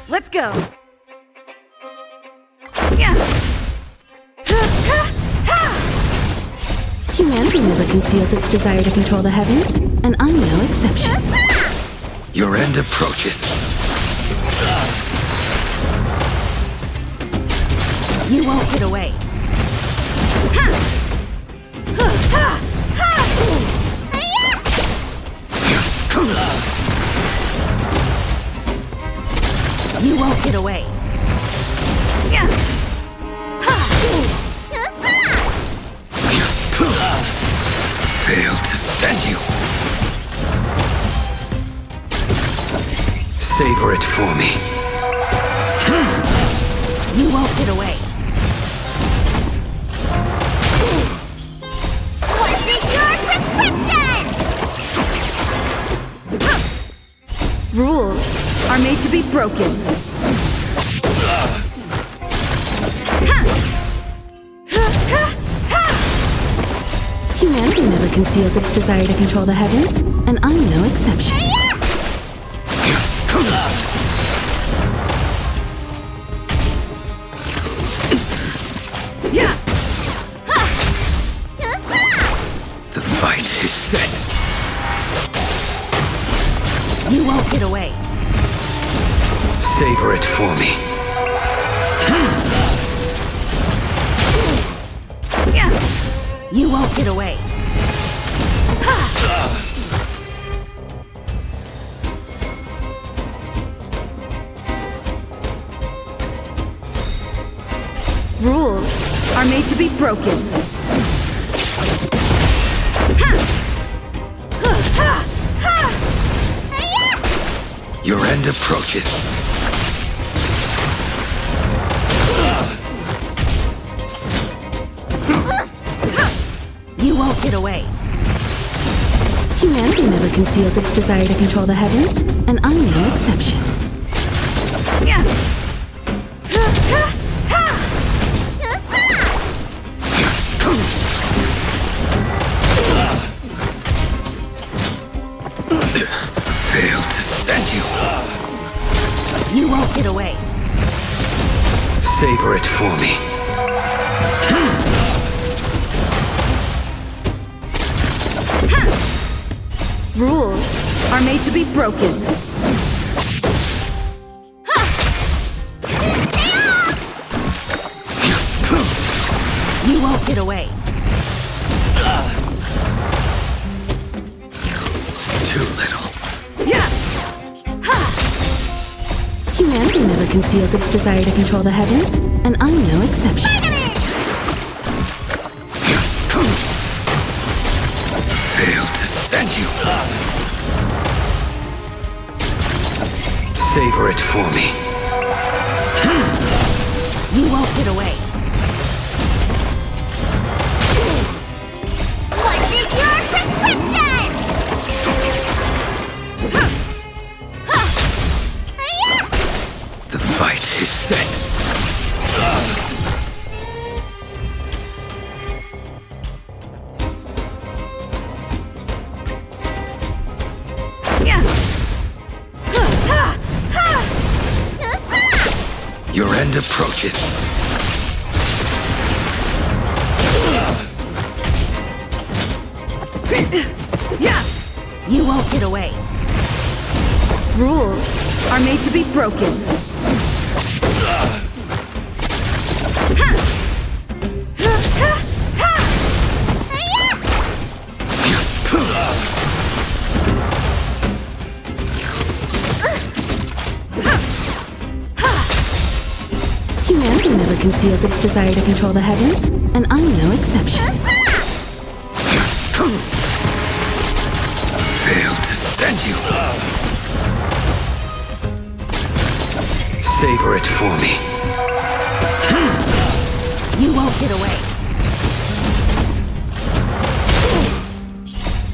Let's go! Humanity never conceals its desire to control the heavens, and I'm no exception. Your end approaches. You won't get away. You won't get away. Failed to send you. Savor it for me. You won't get away. What's in your prescription? Rules are made to be broken. Humanity never conceals its desire to control the heavens, and I'm no exception. The fight is set. You won't get away. Savor it for me. You won't get away. Rules are made to be broken. Your end approaches. You won't get away. Humanity never conceals its desire to control the heavens, and I'm no exception. Failed to send you. You won't get away. Savor it for me. Rules are made to be broken. You won't get away. Too little. Humanity never conceals its desire to control the heavens, and I'm no exception. Failed to stand you. Savor it for me. You won't get away. What's in your prescription? The fight is set. Your end approaches. You won't get away. Rules are made to be broken. Humanity never conceals its desire to control the heavens, and I'm no exception. Failed to stand you. Savor it for me. You won't get away.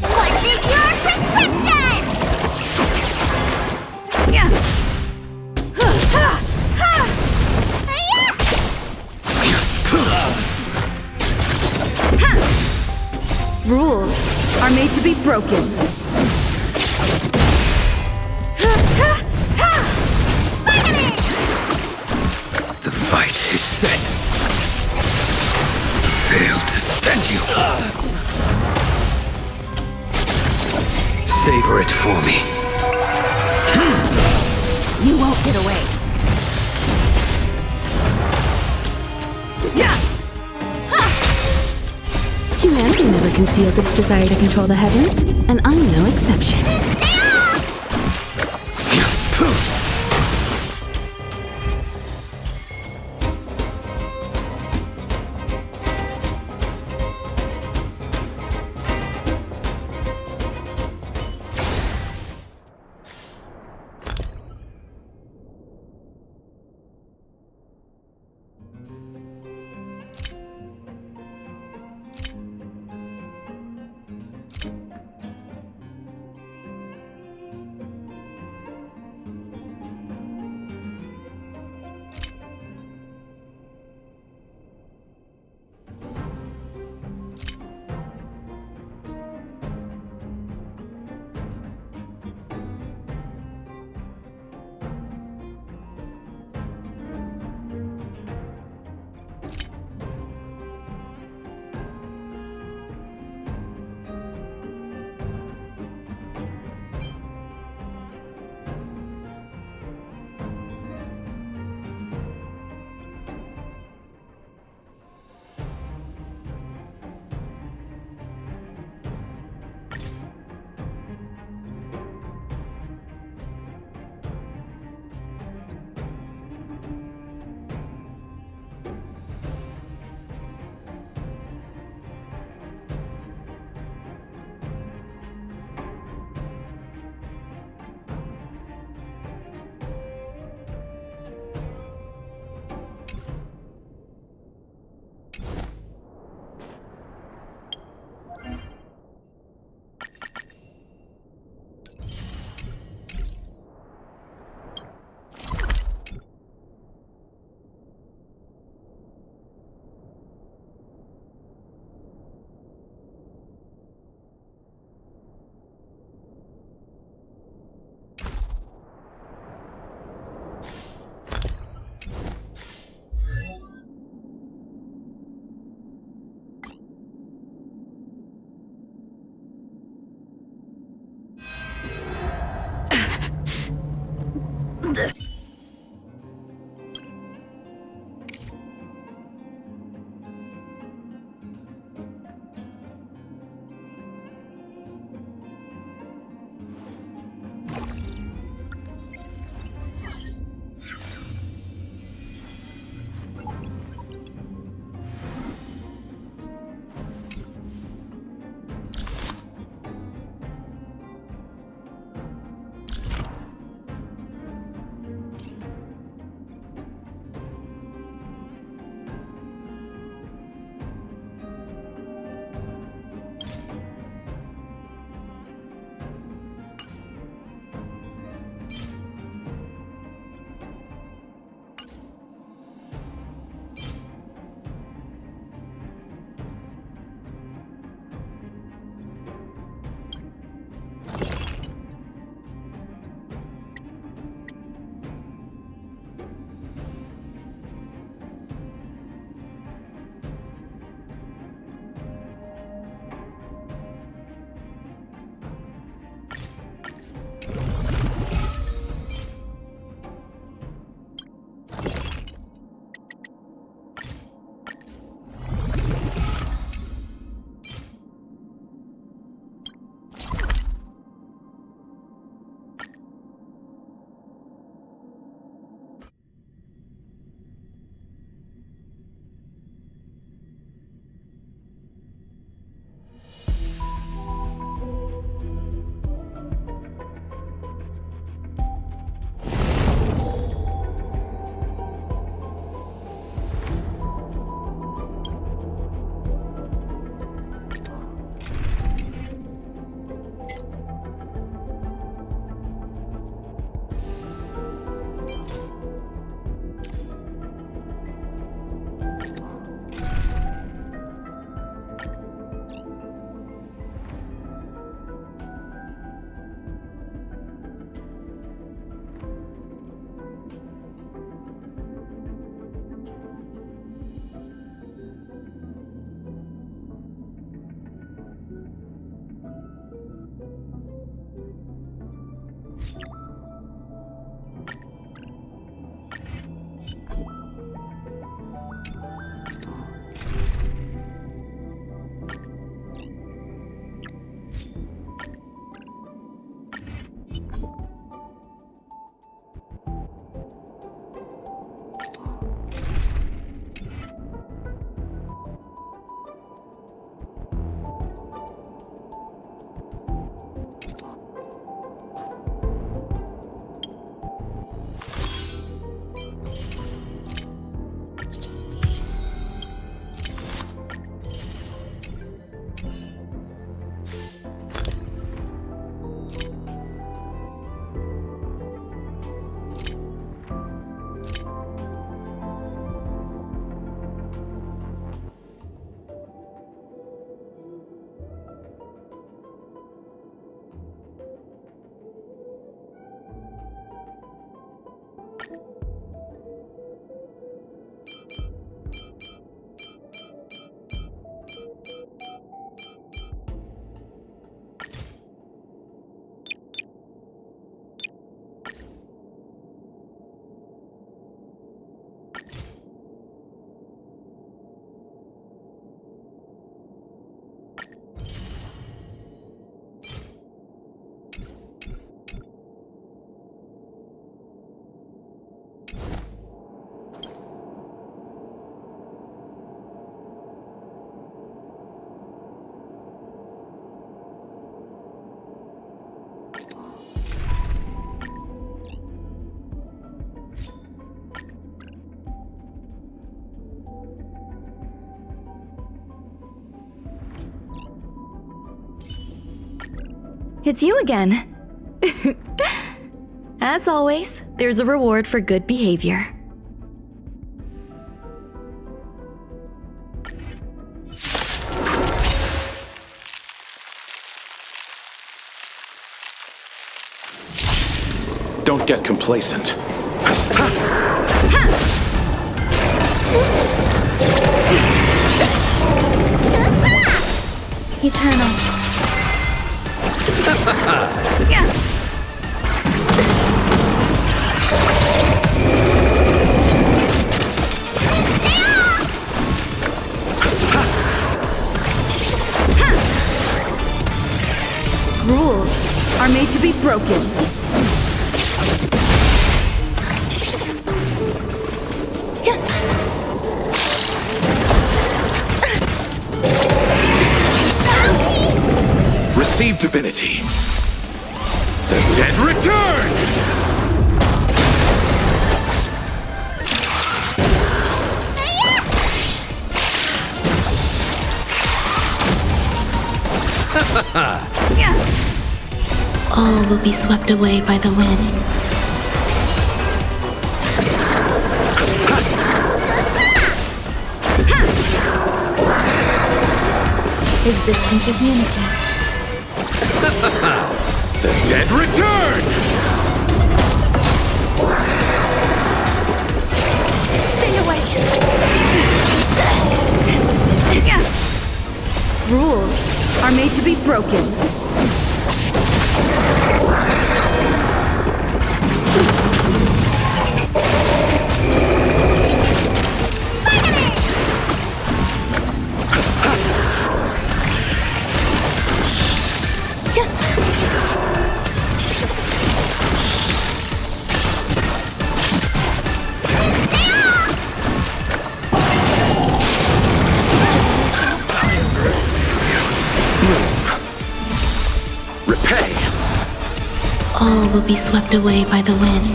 What's in your prescription? Rules are made to be broken. The fight is set. Failed to stand you. Savor it for me. You won't get away. Humanity never conceals its desire to control the heavens, and I'm no exception. It's you again. As always, there's a reward for good behavior. Don't get complacent. Eternal. Rules are made to be broken. Receive divinity. The dead return! All will be swept away by the wind. Existence is unity. The dead return! Stay awake. Rules are made to be broken. Repay! All will be swept away by the wind.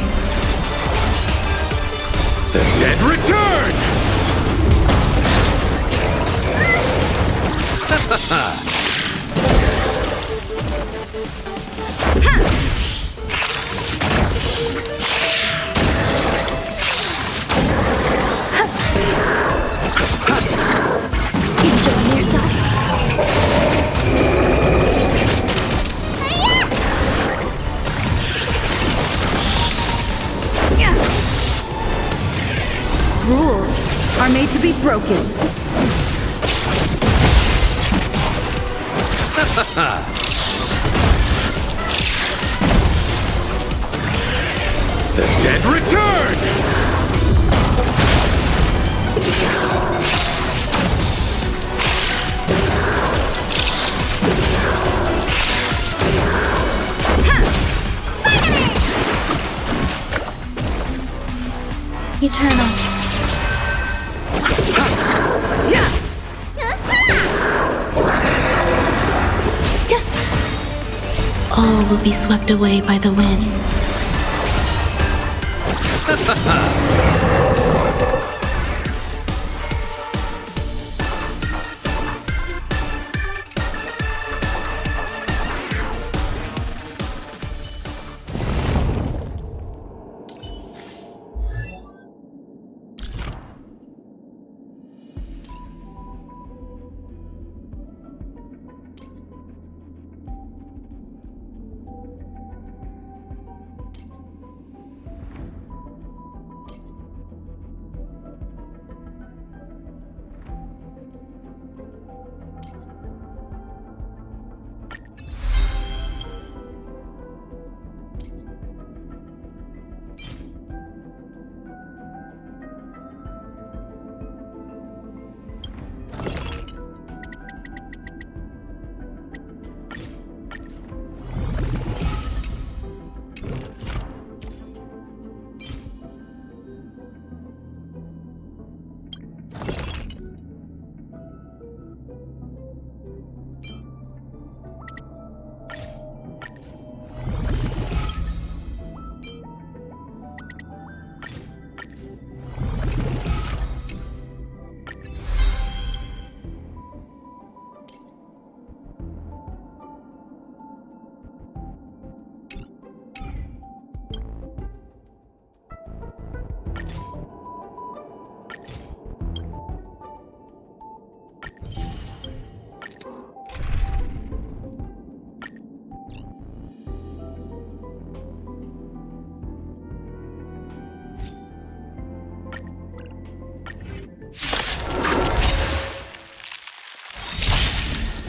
The dead return! Enjoying yourself? Rules are made to be broken. The dead return! Eternal. All will be swept away by the wind.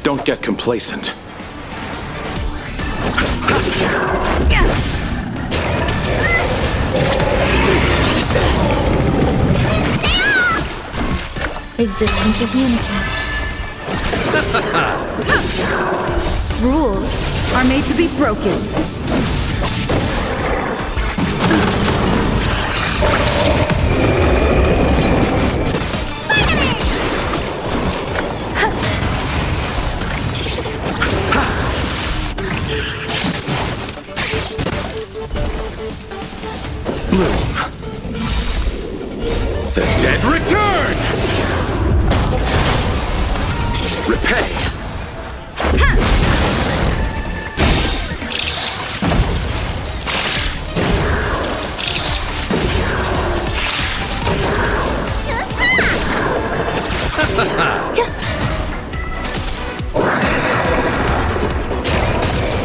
Don't get complacent. Existence is unity. Rules are made to be broken. Bloom. The dead return! Repay!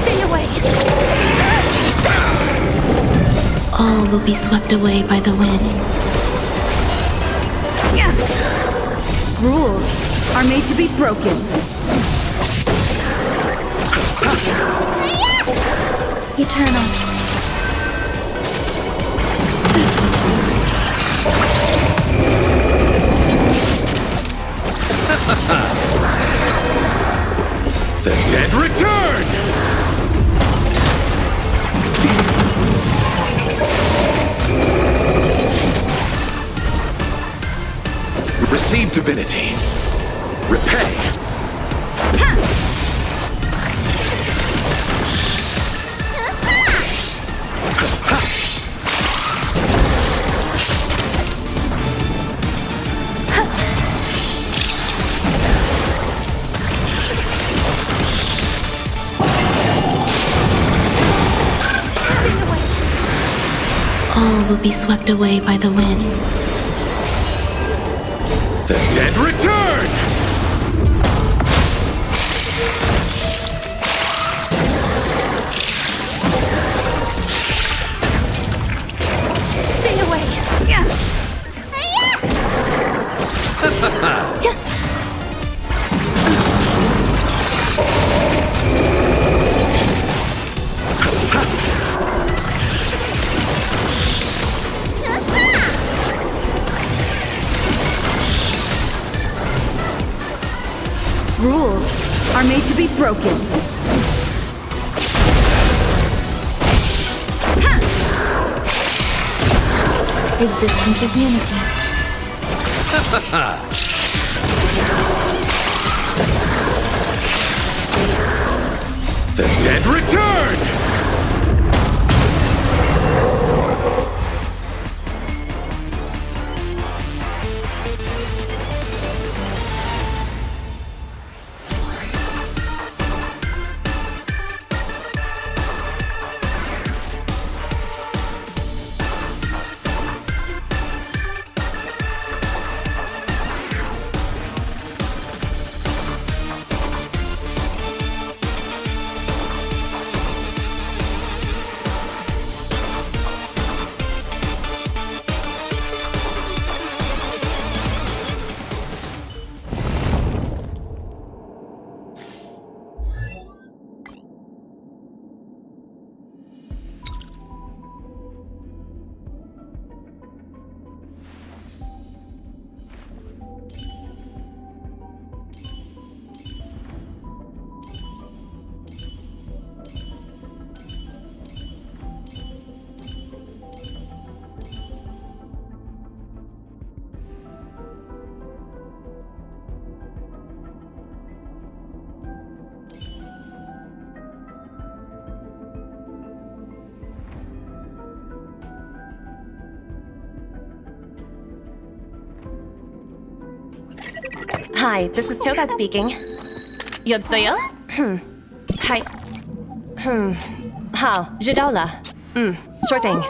Stay away. All will be swept away by the wind. Rules are made to be broken. Eternal. The dead return! Receive divinity. Repay. All will be swept away by the wind. The dead return! Stay away. are made to be broken. Existence is unity. The dead return! Hi, this is Toga speaking. 여보세요? Hi. 好，知道了。sure thing.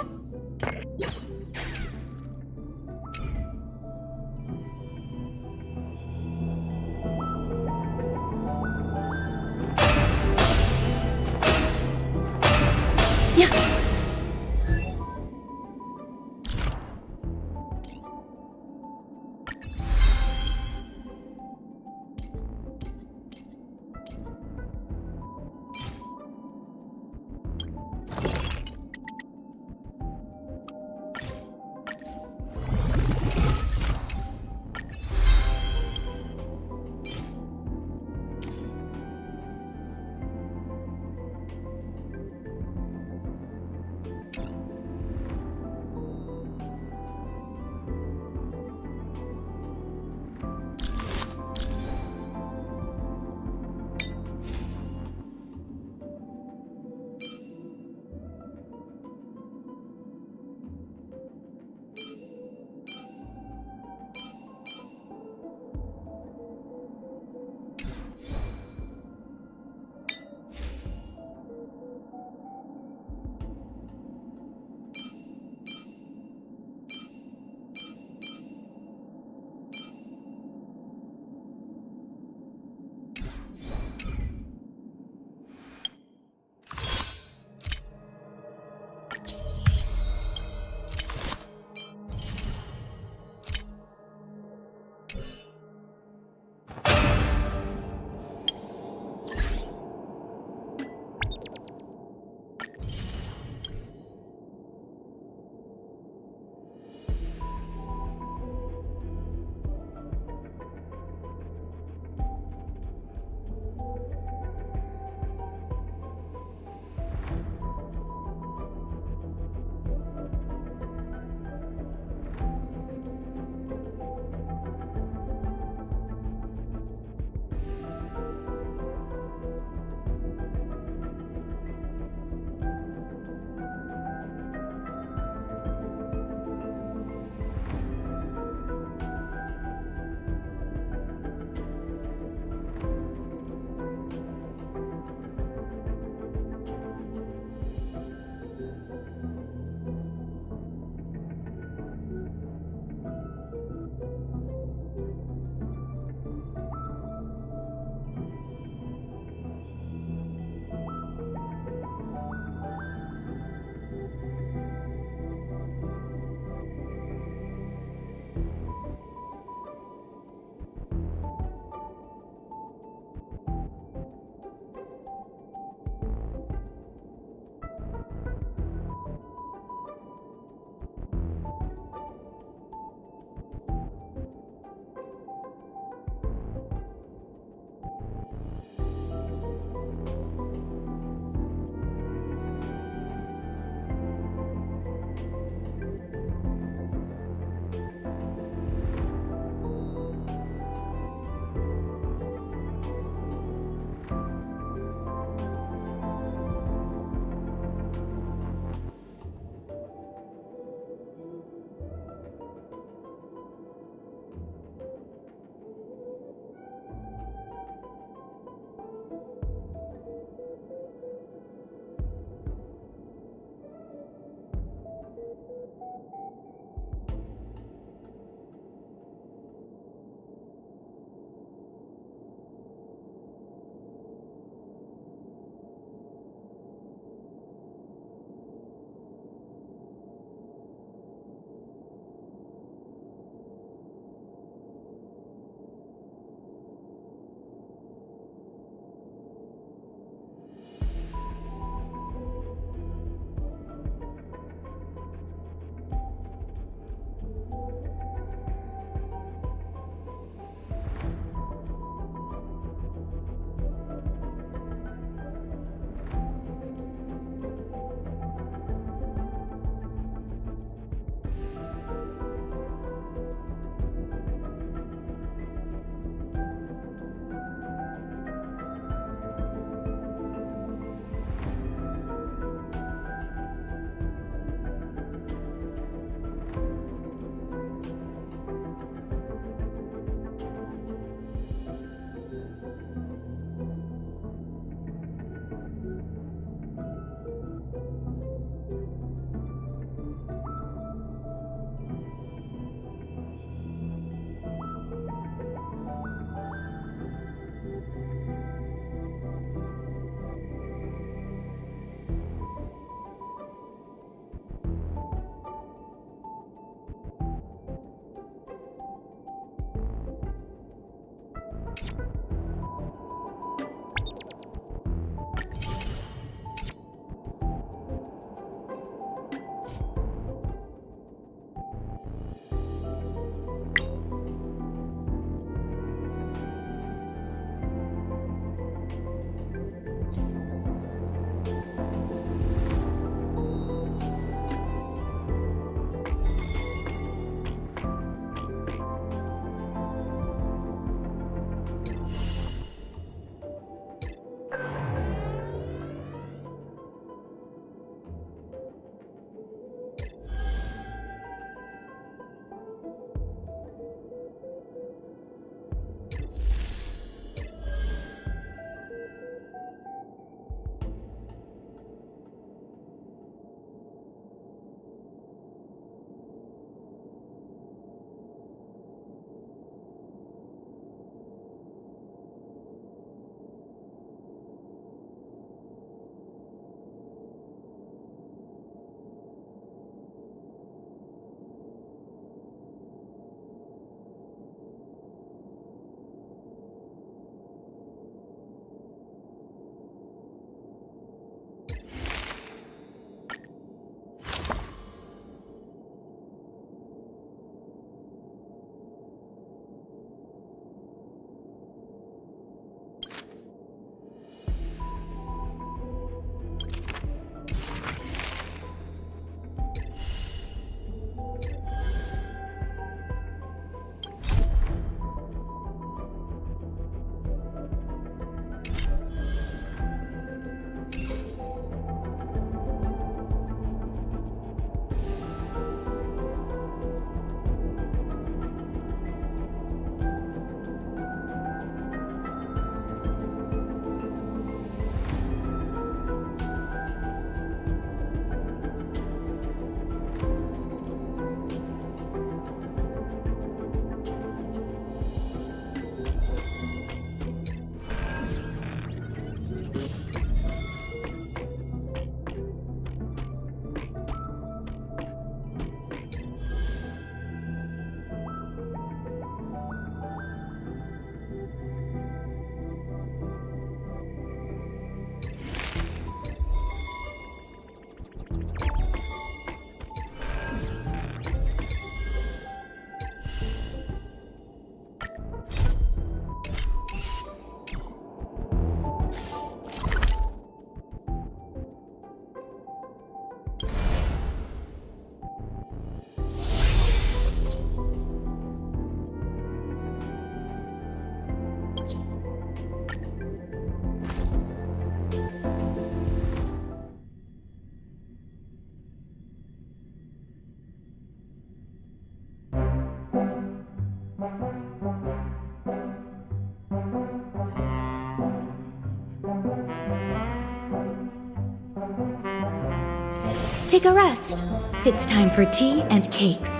take a rest. It's time for tea and cakes.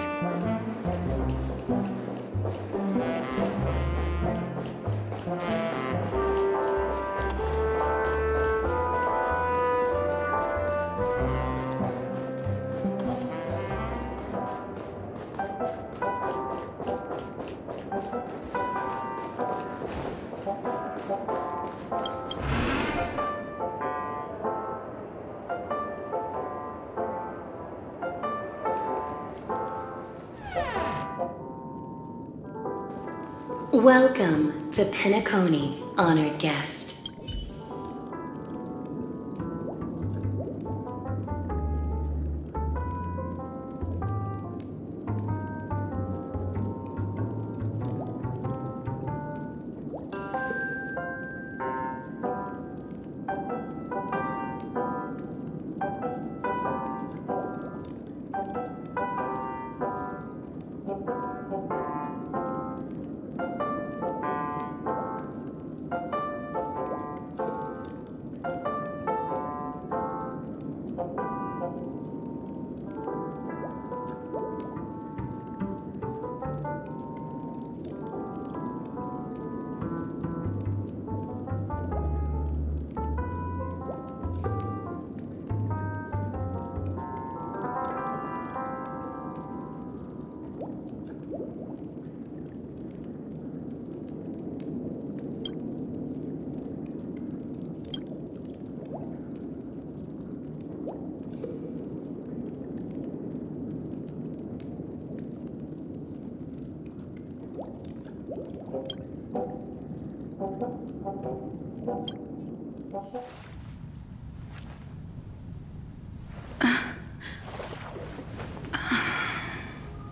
Welcome to Penacony, honored guest.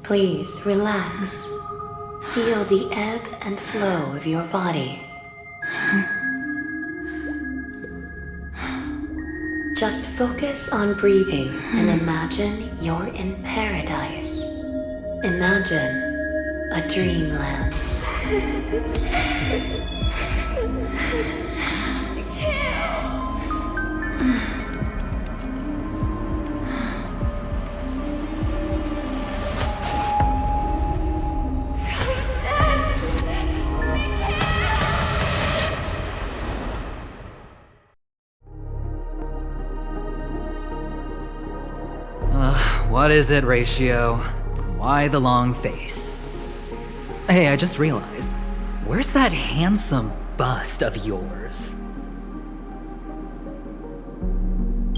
Please relax. Feel the ebb and flow of your body. Just focus on breathing and imagine you're in paradise. Imagine a dreamland. What is it, Ratio? Why the long face? Hey, I just realized, where's that handsome bust of yours?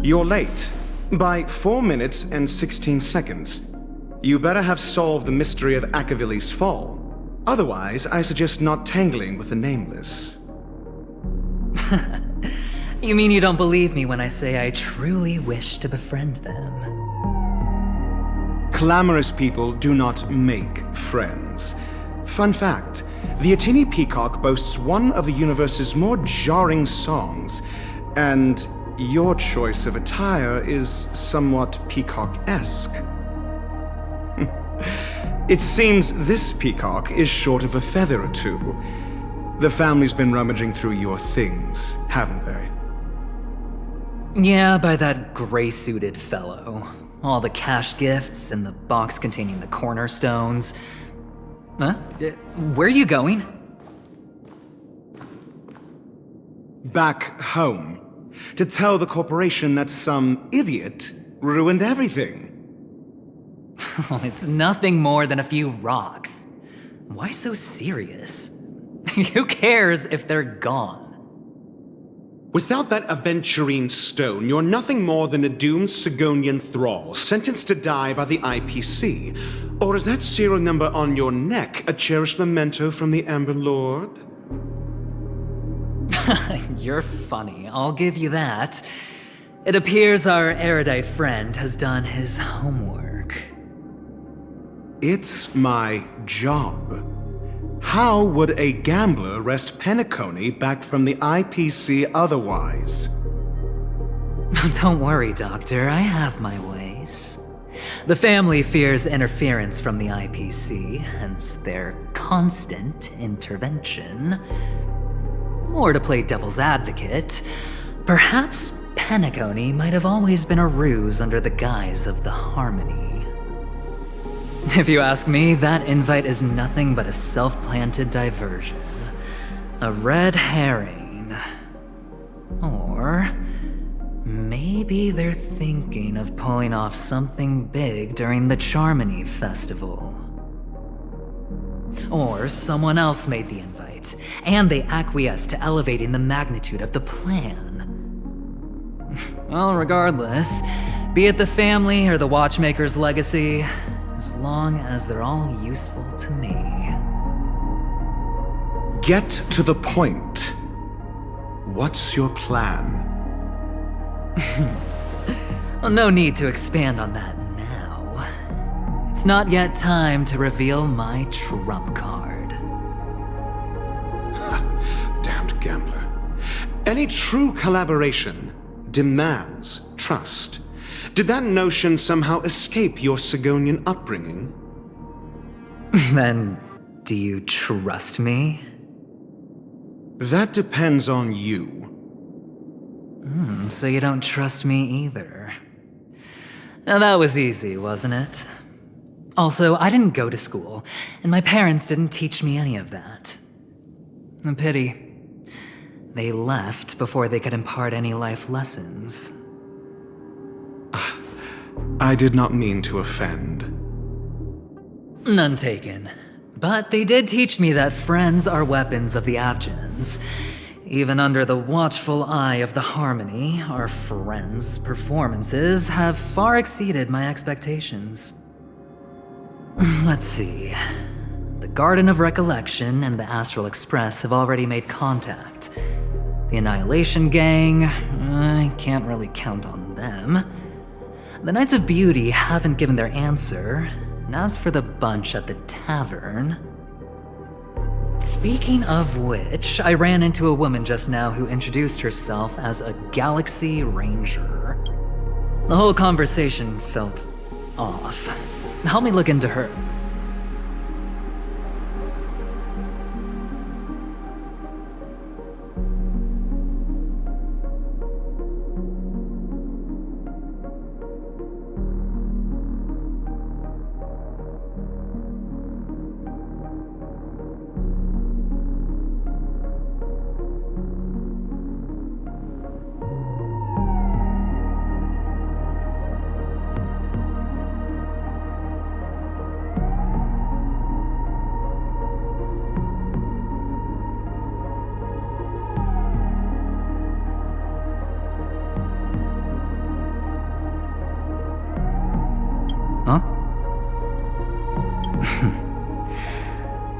You're late. By 4 minutes and 16 seconds. You better have solved the mystery of Akavili's fall. Otherwise, I suggest not tangling with the Nameless. You mean you don't believe me when I say I truly wish to befriend them? Clamorous people do not make friends. Fun fact, the Atini Peacock boasts one of the universe's more jarring songs, and your choice of attire is somewhat peacock-esque. It seems this peacock is short of a feather or two. The family's been rummaging through your things, haven't they? Yeah, by that gray-suited fellow. All the cash gifts and the box containing the cornerstones. Huh? Where are you going? Back home. To tell the corporation that some idiot ruined everything. It's nothing more than a few rocks. Why so serious? Who cares if they're gone? Without that aventurine stone, you're nothing more than a doomed Sigonian thrall, sentenced to die by the IPC. Or is that serial number on your neck a cherished memento from the Amber Lord? You're funny, I'll give you that. It appears our erudite friend has done his homework. It's my job. How would a gambler wrest Penacony back from the IPC otherwise? Don't worry, Doctor, I have my ways. The family fears interference from the IPC, hence their constant intervention. Or to play devil's advocate, perhaps Penacony might have always been a ruse under the guise of the Harmony. If you ask me, that invite is nothing but a self-planted diversion. A red herring. Or maybe they're thinking of pulling off something big during the Charmony Festival. Or someone else made the invite, and they acquiesced to elevating the magnitude of the plan. Well, regardless, be it the family or the Watchmaker's legacy, as long as they're all useful to me. Get to the point. What's your plan? Well, no need to expand on that now. It's not yet time to reveal my trump card. Damned gambler. Any true collaboration demands trust. Did that notion somehow escape your Sigonian upbringing? Then, do you trust me? That depends on you. So you don't trust me either. Now that was easy, wasn't it? Also, I didn't go to school, and my parents didn't teach me any of that. A pity. They left before they could impart any life lessons. I did not mean to offend. None taken. But they did teach me that friends are weapons of the Avgens. Even under the watchful eye of the Harmony, our friends' performances have far exceeded my expectations. Let's see. The Garden of Recollection and the Astral Express have already made contact. The Annihilation Gang, I can't really count on them. The Knights of Beauty haven't given their answer, and as for the bunch at the tavern... Speaking of which, I ran into a woman just now who introduced herself as a Galaxy Ranger. The whole conversation felt off. Help me look into her.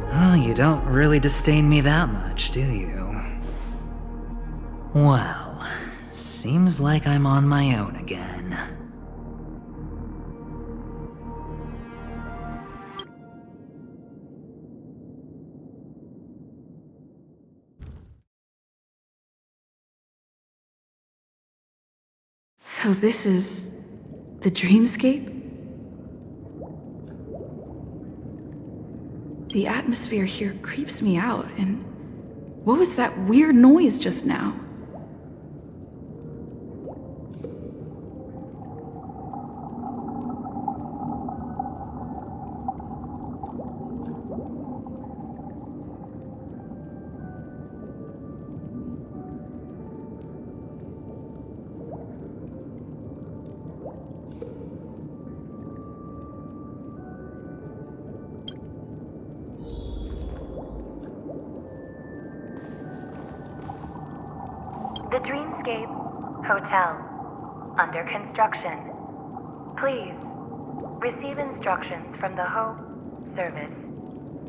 Well, you don't really disdain me that much, do you? Well, seems like I'm on my own again. So this is the dreamscape? The atmosphere here creeps me out, and what was that weird noise just now? The Dreamscape Hotel, under construction. Please, receive instructions from the Hope Service,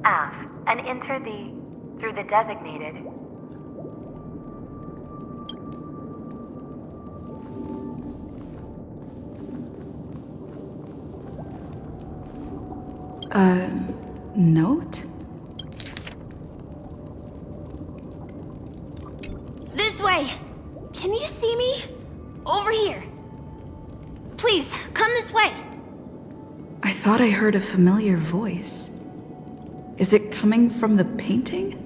AF, and enter through the designated note? This way! Can you see me? Over here! Please, come this way! I thought I heard a familiar voice. Is it coming from the painting?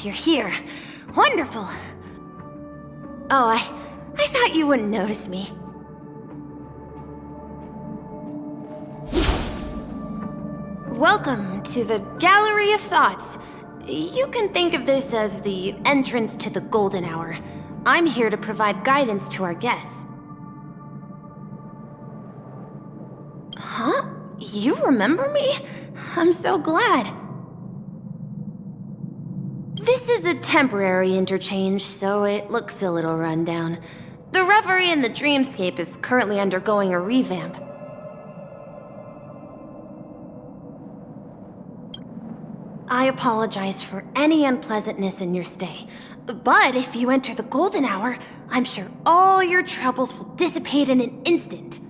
you're here. Wonderful. Oh, I thought you wouldn't notice me. Welcome to the Gallery of Thoughts. You can think of this as the entrance to the Golden Hour. I'm here to provide guidance to our guests. Huh? You remember me? I'm so glad. This is a temporary interchange, so it looks a little rundown. The Reverie in the Dreamscape is currently undergoing a revamp. I apologize for any unpleasantness in your stay, but if you enter the Golden Hour, I'm sure all your troubles will dissipate in an instant.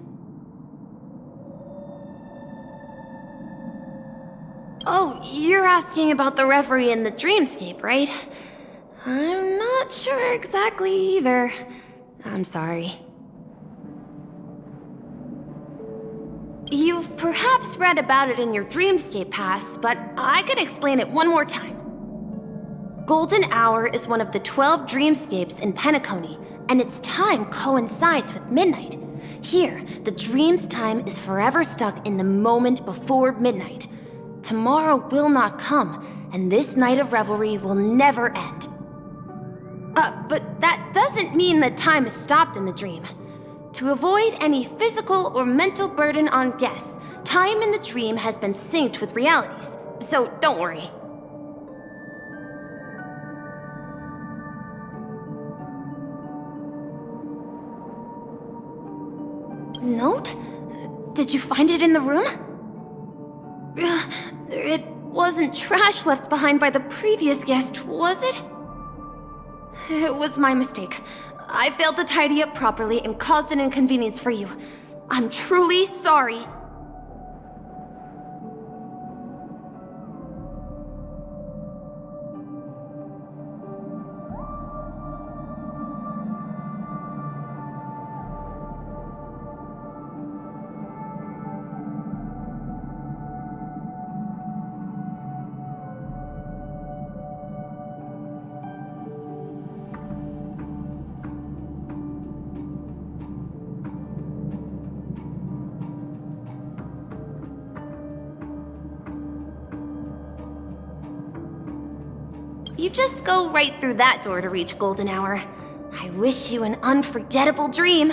Oh, you're asking about the Reverie in the Dreamscape, right? I'm not sure exactly either. I'm sorry. You've perhaps read about it in your Dreamscape Pass, but I can explain it one more time. Golden Hour is one of the 12 dreamscapes in Penacony, and its time coincides with midnight. Here, the dream's time is forever stuck in the moment before midnight. Tomorrow will not come, and this night of revelry will never end. But that doesn't mean that time is stopped in the dream. To avoid any physical or mental burden on guests, time in the dream has been synced with realities, so don't worry. Note? Did you find it in the room? It wasn't trash left behind by the previous guest, was it? It was my mistake. I failed to tidy up properly and caused an inconvenience for you. I'm truly sorry. You just go right through that door to reach Golden Hour. I wish you an unforgettable dream.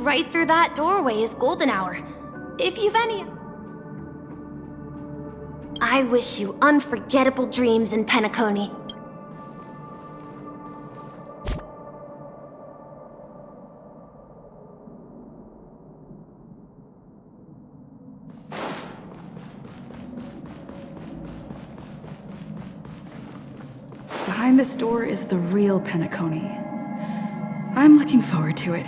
Right through that doorway is Golden Hour. If you've any... I wish you unforgettable dreams in Penacony. Behind this door is the real Penacony. I'm looking forward to it.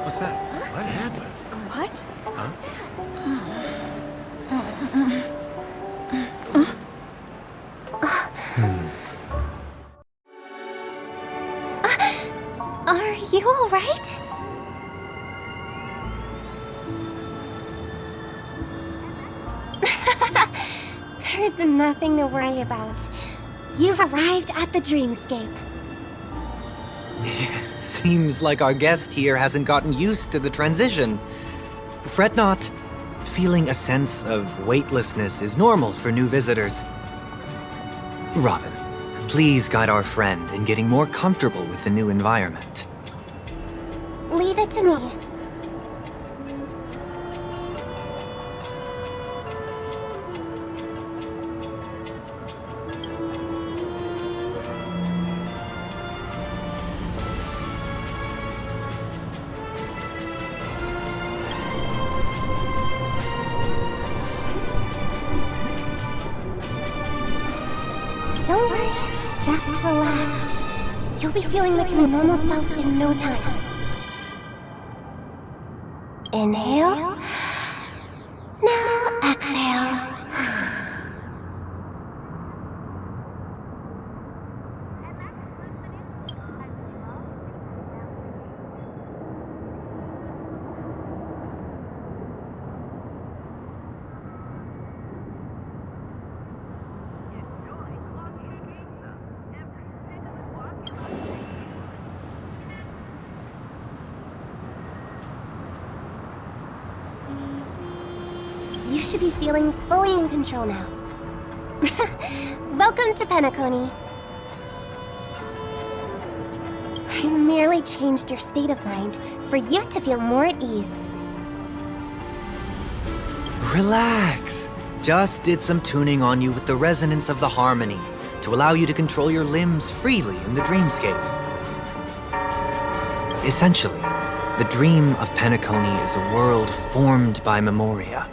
What's that? What happened? What? Are you alright? There's nothing to worry about. You've arrived at the Dreamscape. Seems like our guest here hasn't gotten used to the transition. Fret not. Feeling a sense of weightlessness is normal for new visitors. Robin, please guide our friend in getting more comfortable with the new environment. Leave it to me. Don't worry, just relax. You'll be feeling like your normal self in no time. Inhale. Now exhale. You should be feeling fully in control now. Welcome to Penacony. I merely changed your state of mind for you to feel more at ease. Relax. Just did some tuning on you with the resonance of the harmony to allow you to control your limbs freely in the dreamscape. Essentially, the dream of Penacony is a world formed by Memoria.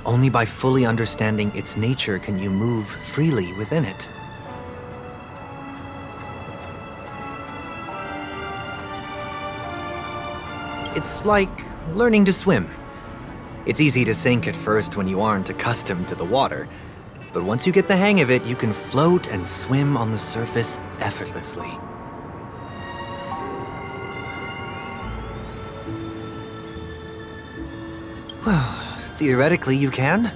Only by fully understanding its nature can you move freely within it. It's like learning to swim. It's easy to sink at first when you aren't accustomed to the water, but once you get the hang of it, you can float and swim on the surface effortlessly. Well, theoretically you can,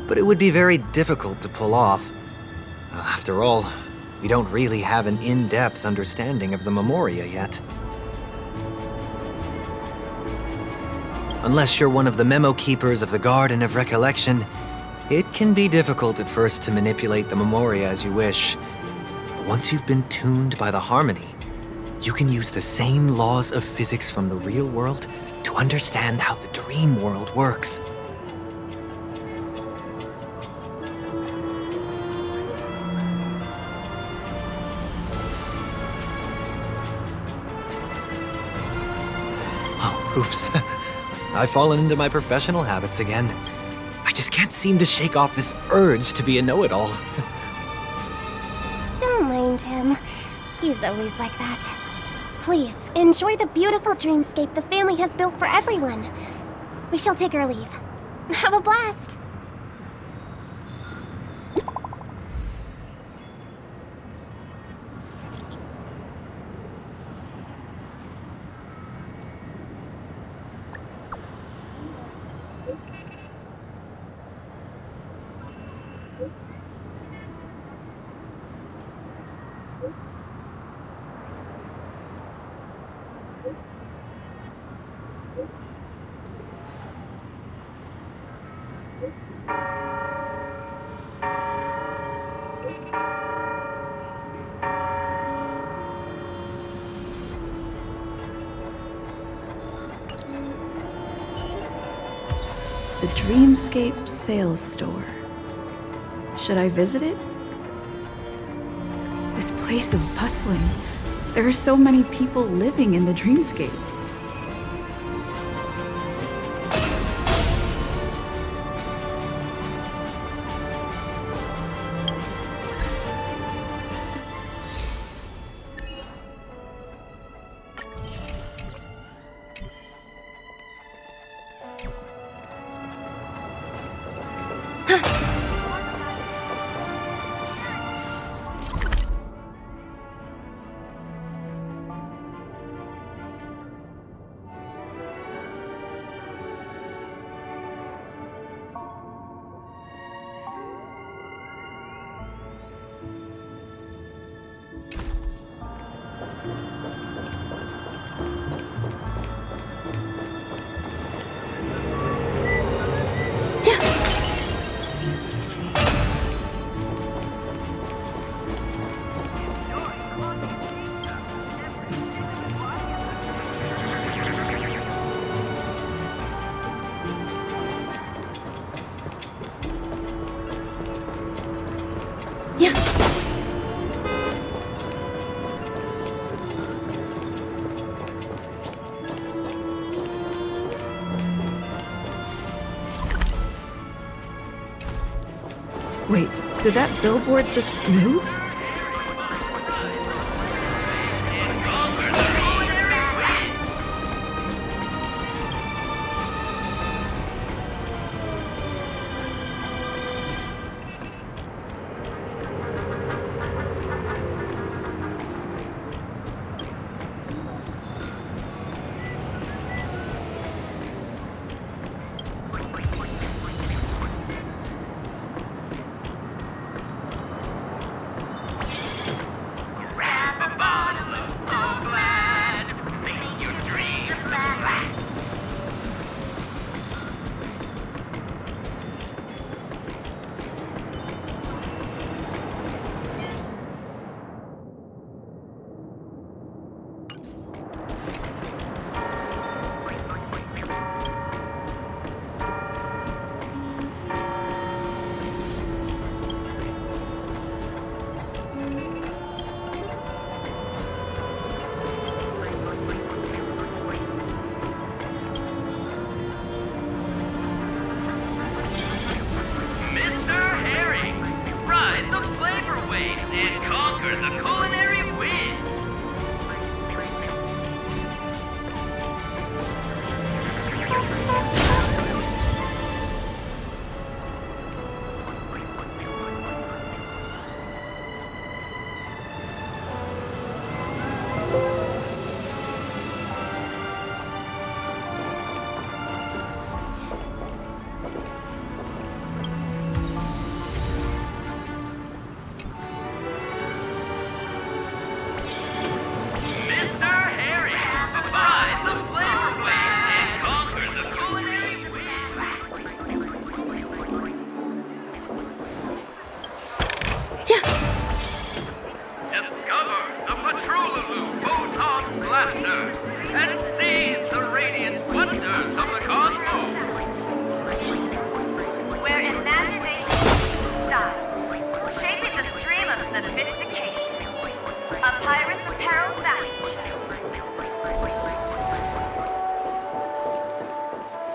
but it would be very difficult to pull off. After all, we don't really have an in-depth understanding of the Memoria yet. Unless you're one of the memo keepers of the Garden of Recollection, it can be difficult at first to manipulate the Memoria as you wish. But once you've been tuned by the harmony, you can use the same laws of physics from the real world to understand how the dream world works. Oh, oops. I've fallen into my professional habits again. I just can't seem to shake off this urge to be a know-it-all. Don't mind him. He's always like that. Please, enjoy the beautiful dreamscape the family has built for everyone. We shall take our leave. Have a blast! The Dreamscape Sales Store. Should I visit it? This place is bustling. There are so many people living in the Dreamscape. Wait, did that billboard just move?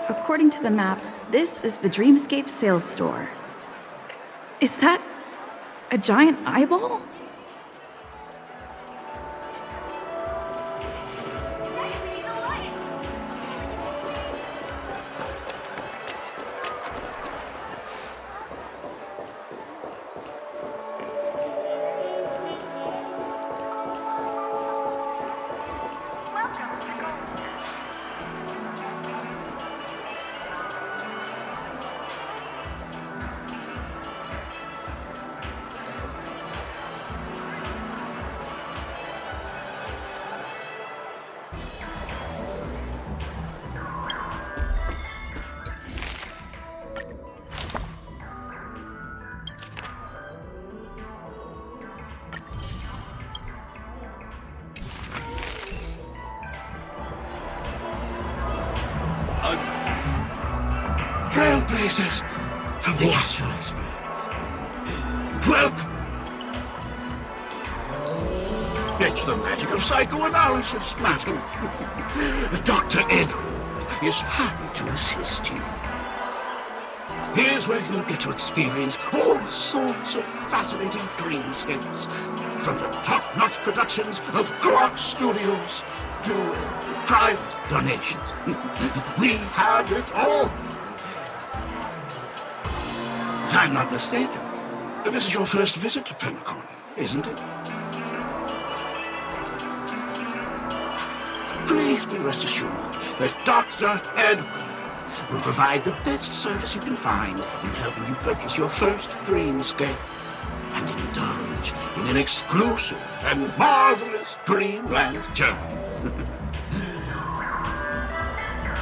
According to the map, this is the Dreamscape sales store. Is that a giant eyeball? Trailblazers from the Astral Express. Welcome. It's the magic of psychoanalysis, madam. Dr. Edward is happy to assist you. Here's where you'll get to experience all sorts of fascinating dreamscapes. From the top-notch productions of Glock Studios to private donations. We have it all. If I'm not mistaken, this is your first visit to Penacony, isn't it? Please be rest assured that Dr. Edward will provide the best service you can find in helping you purchase your first dreamscape and indulge in an exclusive and marvelous dreamland journey.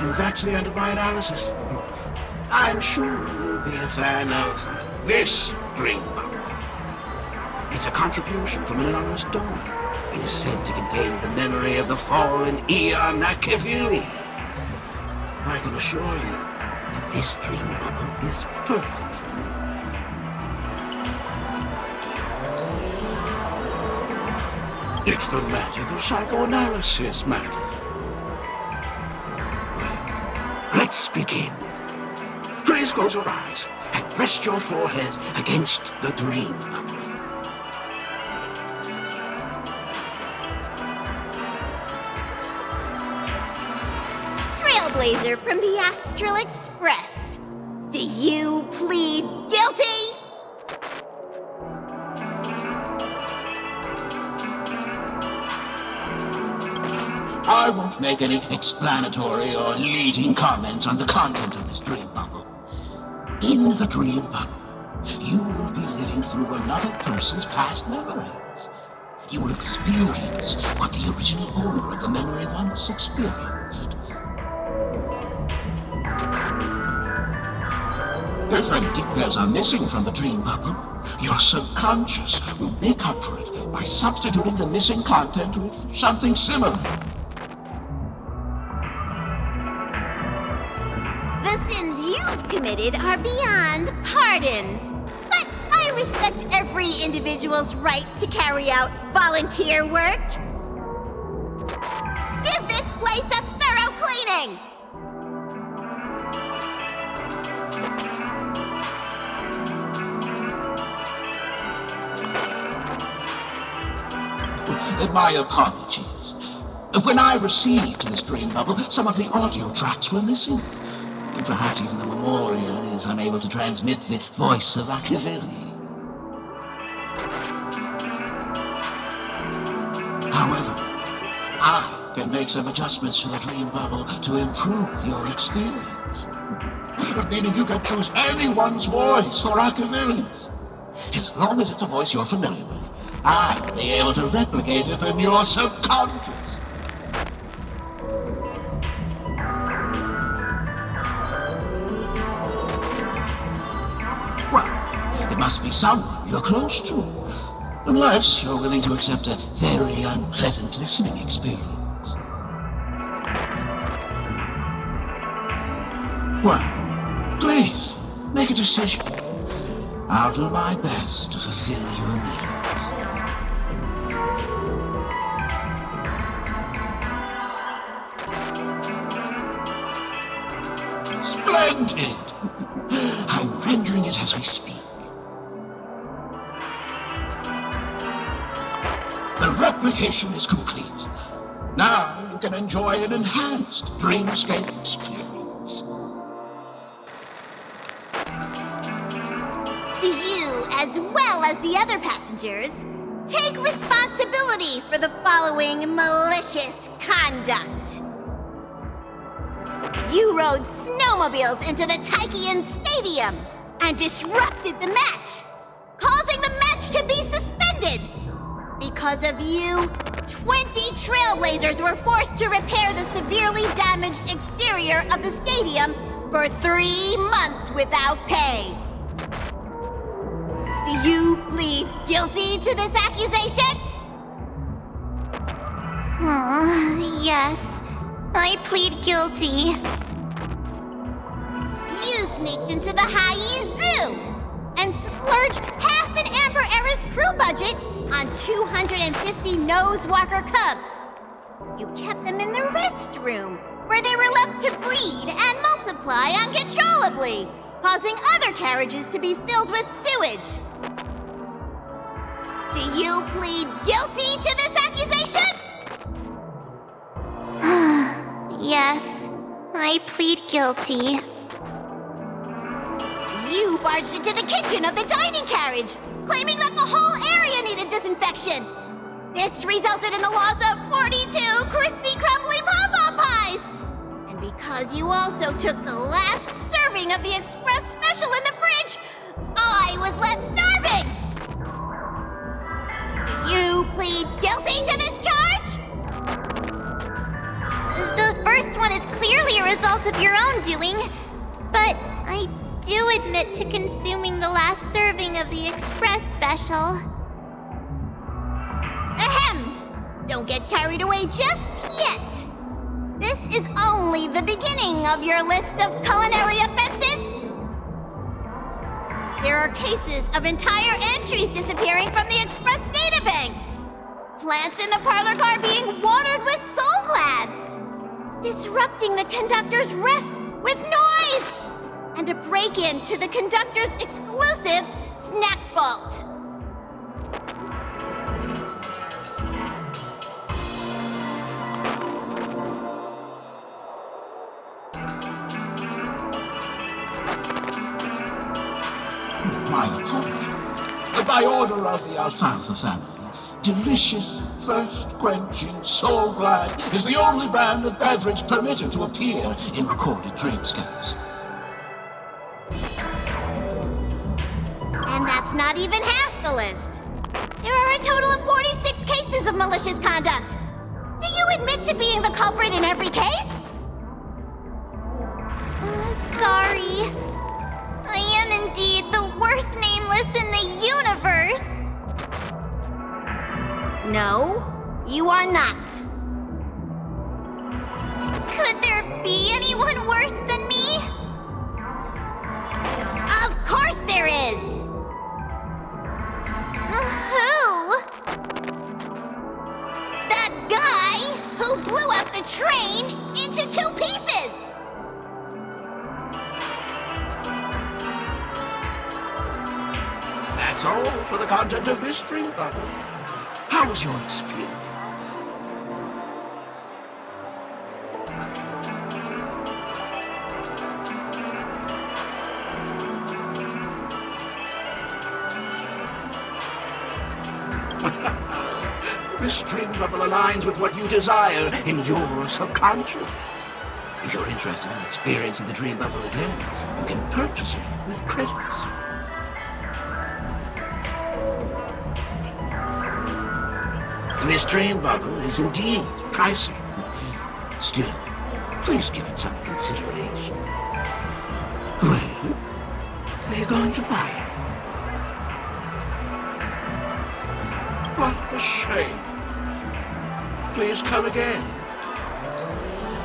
And that's the end of my analysis. I'm sure you'll be a fan of this dream bubble. It's a contribution from an anonymous donor. It is said to contain the memory of the fallen Eon Akavili. I can assure you that this dream bubble is perfect for you. It's the magic of psychoanalysis, madam. Well, let's begin. Please close your eyes and rest your forehead against the dream bubble. Trailblazer from the Astral Express. Do you plead guilty? I won't make any explanatory or leading comments on the content of this dream bubble. In the dream bubble, you will be living through another person's past memories. You will experience what the original owner of the memory once experienced. If any details are missing from the dream bubble, your subconscious will make up for it by substituting the missing content with something similar. The sins you've committed are beyond pardon. But I respect every individual's right to carry out volunteer work. Give this place a thorough cleaning! My apologies. When I received this dream bubble, some of the audio tracks were missing. Perhaps even the Memoria is unable to transmit the voice of Akavili. However, I can make some adjustments to the dream bubble to improve your experience. Meaning you can choose anyone's voice for Akavili's. As long as it's a voice you're familiar with, I'll be able to replicate it in your subconscious. Well, it must be someone you're close to. Unless you're willing to accept a very unpleasant listening experience. Well, please, make a decision. I'll do my best to fulfill your needs. Splendid! I'm rendering it as we speak. The replication is complete. Now you can enjoy an enhanced dreamscape experience. Do you, as well as the other passengers, take responsibility for the following malicious conduct? You rode snowmobiles into the Taikian Stadium and disrupted the match, causing the match to be suspended. Because of you, 20 Trailblazers were forced to repair the severely damaged exterior of the stadium for 3 months without pay. Do you plead guilty to this accusation? Yes. I plead guilty. You sneaked into the Hayi Zoo and splurged half an Amber Era's crew budget on 250 Nosewalker cubs. You kept them in the restroom, where they were left to breed and multiply uncontrollably, causing other carriages to be filled with sewage. Do you plead guilty to this accusation? Yes. I plead guilty. You barged into the kitchen of the dining carriage, claiming that the whole area needed disinfection. This resulted in the loss of 42 crispy, crumbly pom-pom pies. And because you also took the last serving of the express special in the fridge, I was left starving. You plead guilty to this charge? The first one is clearly a result of your own doing, but I do admit to consuming the last serving of the express special. Ahem! Don't get carried away just yet. This is only the beginning of your list of culinary offenses. There are cases of entire entries disappearing from the express databank. Plants in the parlor car being watered with Soul Glad. Disrupting the conductor's rest with noise. and a break-in to the conductor's exclusive snack vault. My apologies. By order of the Alfalfa family, delicious, thirst-quenching Soul Glide is the only brand of beverage permitted to appear in recorded dreamscapes. And that's not even half the list. There are a total of 46 cases of malicious conduct. Do you admit to being the culprit in every case? Sorry. I am indeed the worst nameless in the universe. No, you are not. Could there be anyone worse than me? Of course there is! Who? That guy who blew up the train into 2 pieces! That's all for the content of this dream bubble. How was your experience? This dream bubble aligns with what you desire in your subconscious. If you're interested in experiencing the dream bubble again, you can purchase it with credits. This dream bubble is indeed pricey. Still, please give it some consideration. Well, are you going to buy it? What a shame. Please come again.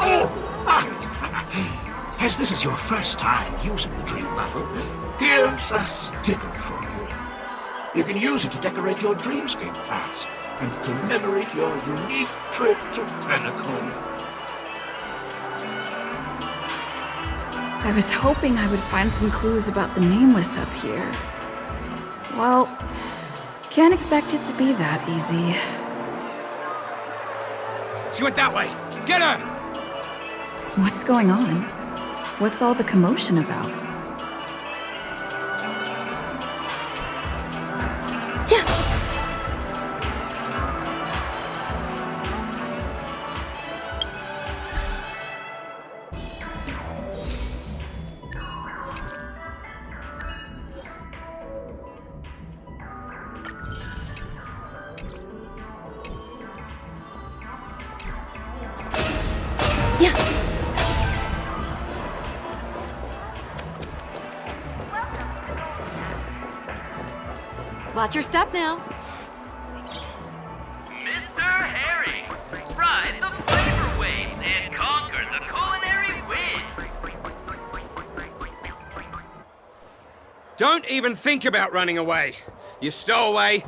Oh, right. As this is your first time using the dream bubble, here's a sticker for you. You can use it to decorate your dreamscape pass and commemorate your unique trip to Penacony. I was hoping I would find some clues about the Nameless up here. Well, can't expect it to be that easy. She went that way! Get her! What's going on? What's all the commotion about? Watch your step now. Mr. Herrings, ride the flavor waves and conquer the culinary whiz. Don't even think about running away. You stowaway.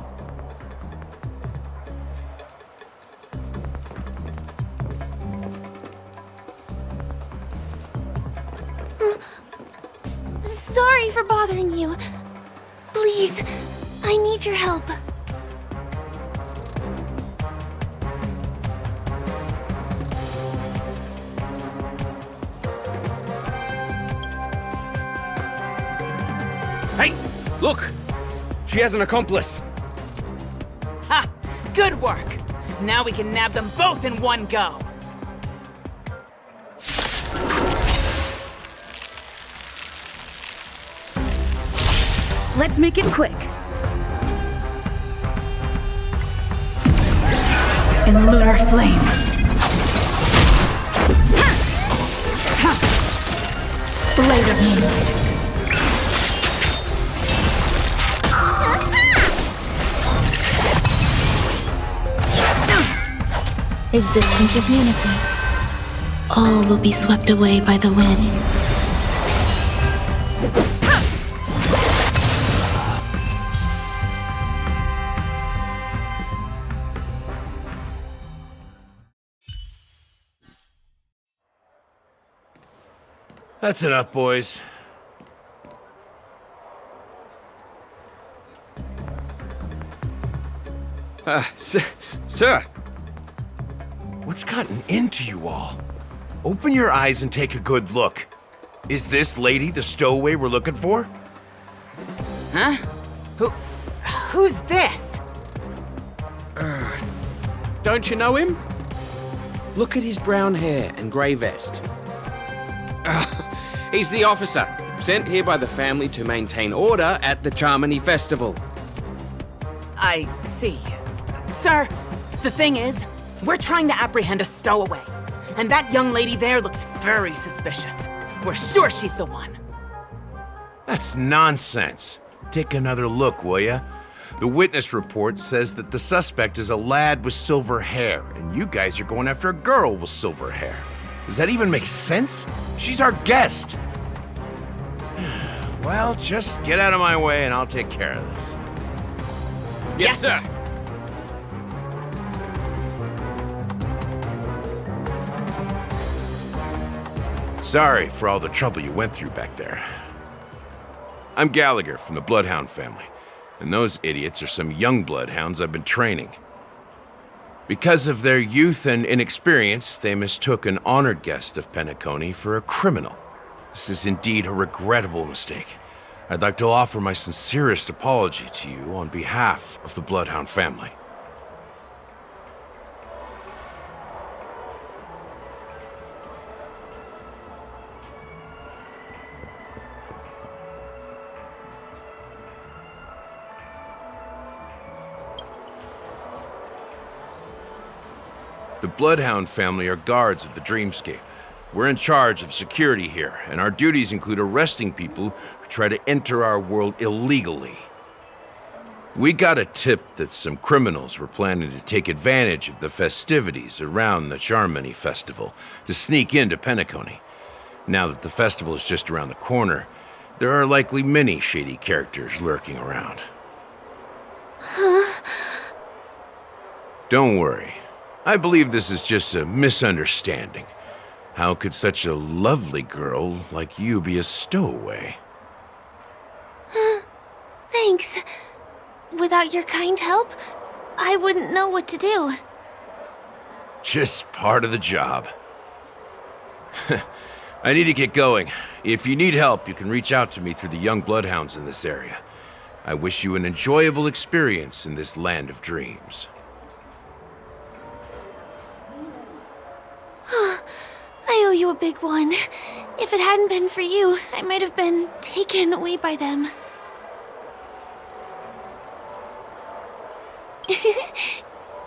Sorry for bothering you. Please, I need your help. Hey, look! She has an accomplice. Ha! Good work! Now we can nab them both in one go! Let's make it quick. In lunar flame. Blade of moonlight. Existence is unity. All will be swept away by the wind. That's enough, boys. Sir. What's gotten into you all? Open your eyes and take a good look. Is this lady the stowaway we're looking for? Huh? Who's this? Don't you know him? Look at his brown hair and grey vest. He's the officer, sent here by the family to maintain order at the Charmony Festival. I see. Sir, the thing is, we're trying to apprehend a stowaway. And that young lady there looks very suspicious. We're sure she's the one. That's nonsense. Take another look, will ya? The witness report says that the suspect is a lad with silver hair, and you guys are going after a girl with silver hair. Does that even make sense? She's our guest. Well, just get out of my way and I'll take care of this. Yes, sir. Sorry for all the trouble you went through back there. I'm Gallagher from the Bloodhound family, and those idiots are some young Bloodhounds I've been training. Because of their youth and inexperience, they mistook an honored guest of Penacony for a criminal. This is indeed a regrettable mistake. I'd like to offer my sincerest apology to you on behalf of the Bloodhound family. The Bloodhound family are guards of the Dreamscape. We're in charge of security here, and our duties include arresting people who try to enter our world illegally. We got a tip that some criminals were planning to take advantage of the festivities around the Charmony Festival to sneak into Penacony. Now that the festival is just around the corner, there are likely many shady characters lurking around. Don't worry. I believe this is just a misunderstanding. How could such a lovely girl like you be a stowaway? Thanks. Without your kind help, I wouldn't know what to do. Just part of the job. I need to get going. If you need help, you can reach out to me through the young Bloodhounds in this area. I wish you an enjoyable experience in this land of dreams. I owe you a big one. If it hadn't been for you, I might have been taken away by them.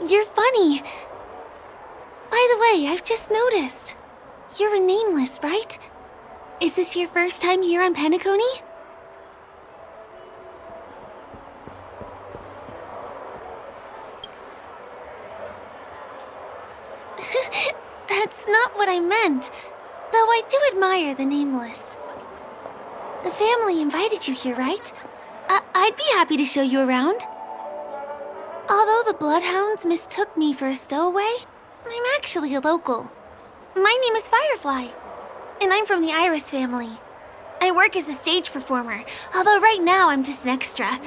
You're funny. By the way, I've just noticed. You're a Nameless, right? Is this your first time here on Penacony? That's not what I meant. Though I do admire the Nameless. The family invited you here, right? I'd be happy to show you around. Although the Bloodhounds mistook me for a stowaway, I'm actually a local. My name is Firefly, and I'm from the Iris family. I work as a stage performer, although right now I'm just an extra.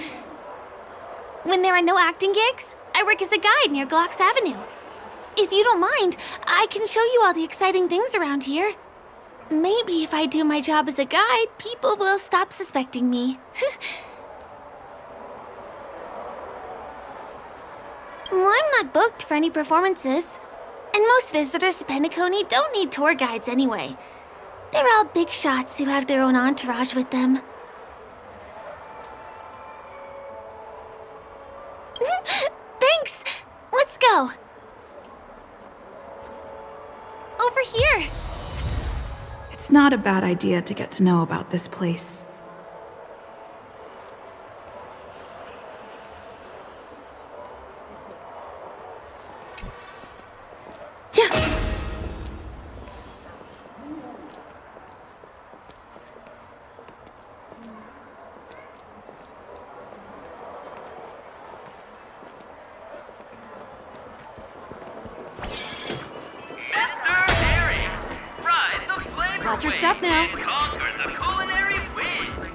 When there are no acting gigs, I work as a guide near Glocks Avenue. If you don't mind, I can show you all the exciting things around here. Maybe if I do my job as a guide, people will stop suspecting me. Well, I'm not booked for any performances. And most visitors to Penacony don't need tour guides anyway. They're all big shots who have their own entourage with them. Thanks! Let's go! Over here! It's not a bad idea to get to know about this place. Watch your step now. And conquer the culinary wind.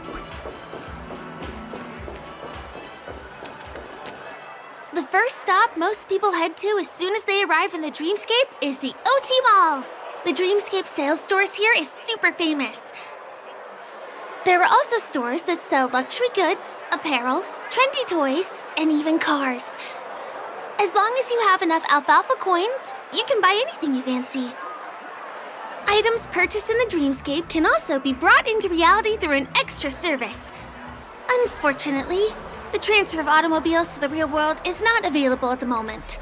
The first stop most people head to as soon as they arrive in the Dreamscape is the OT Mall. The Dreamscape sales stores here is super famous. There are also stores that sell luxury goods, apparel, trendy toys, and even cars. As long as you have enough alfalfa coins, you can buy anything you fancy. Items purchased in the Dreamscape can also be brought into reality through an extra service. Unfortunately, the transfer of automobiles to the real world is not available at the moment.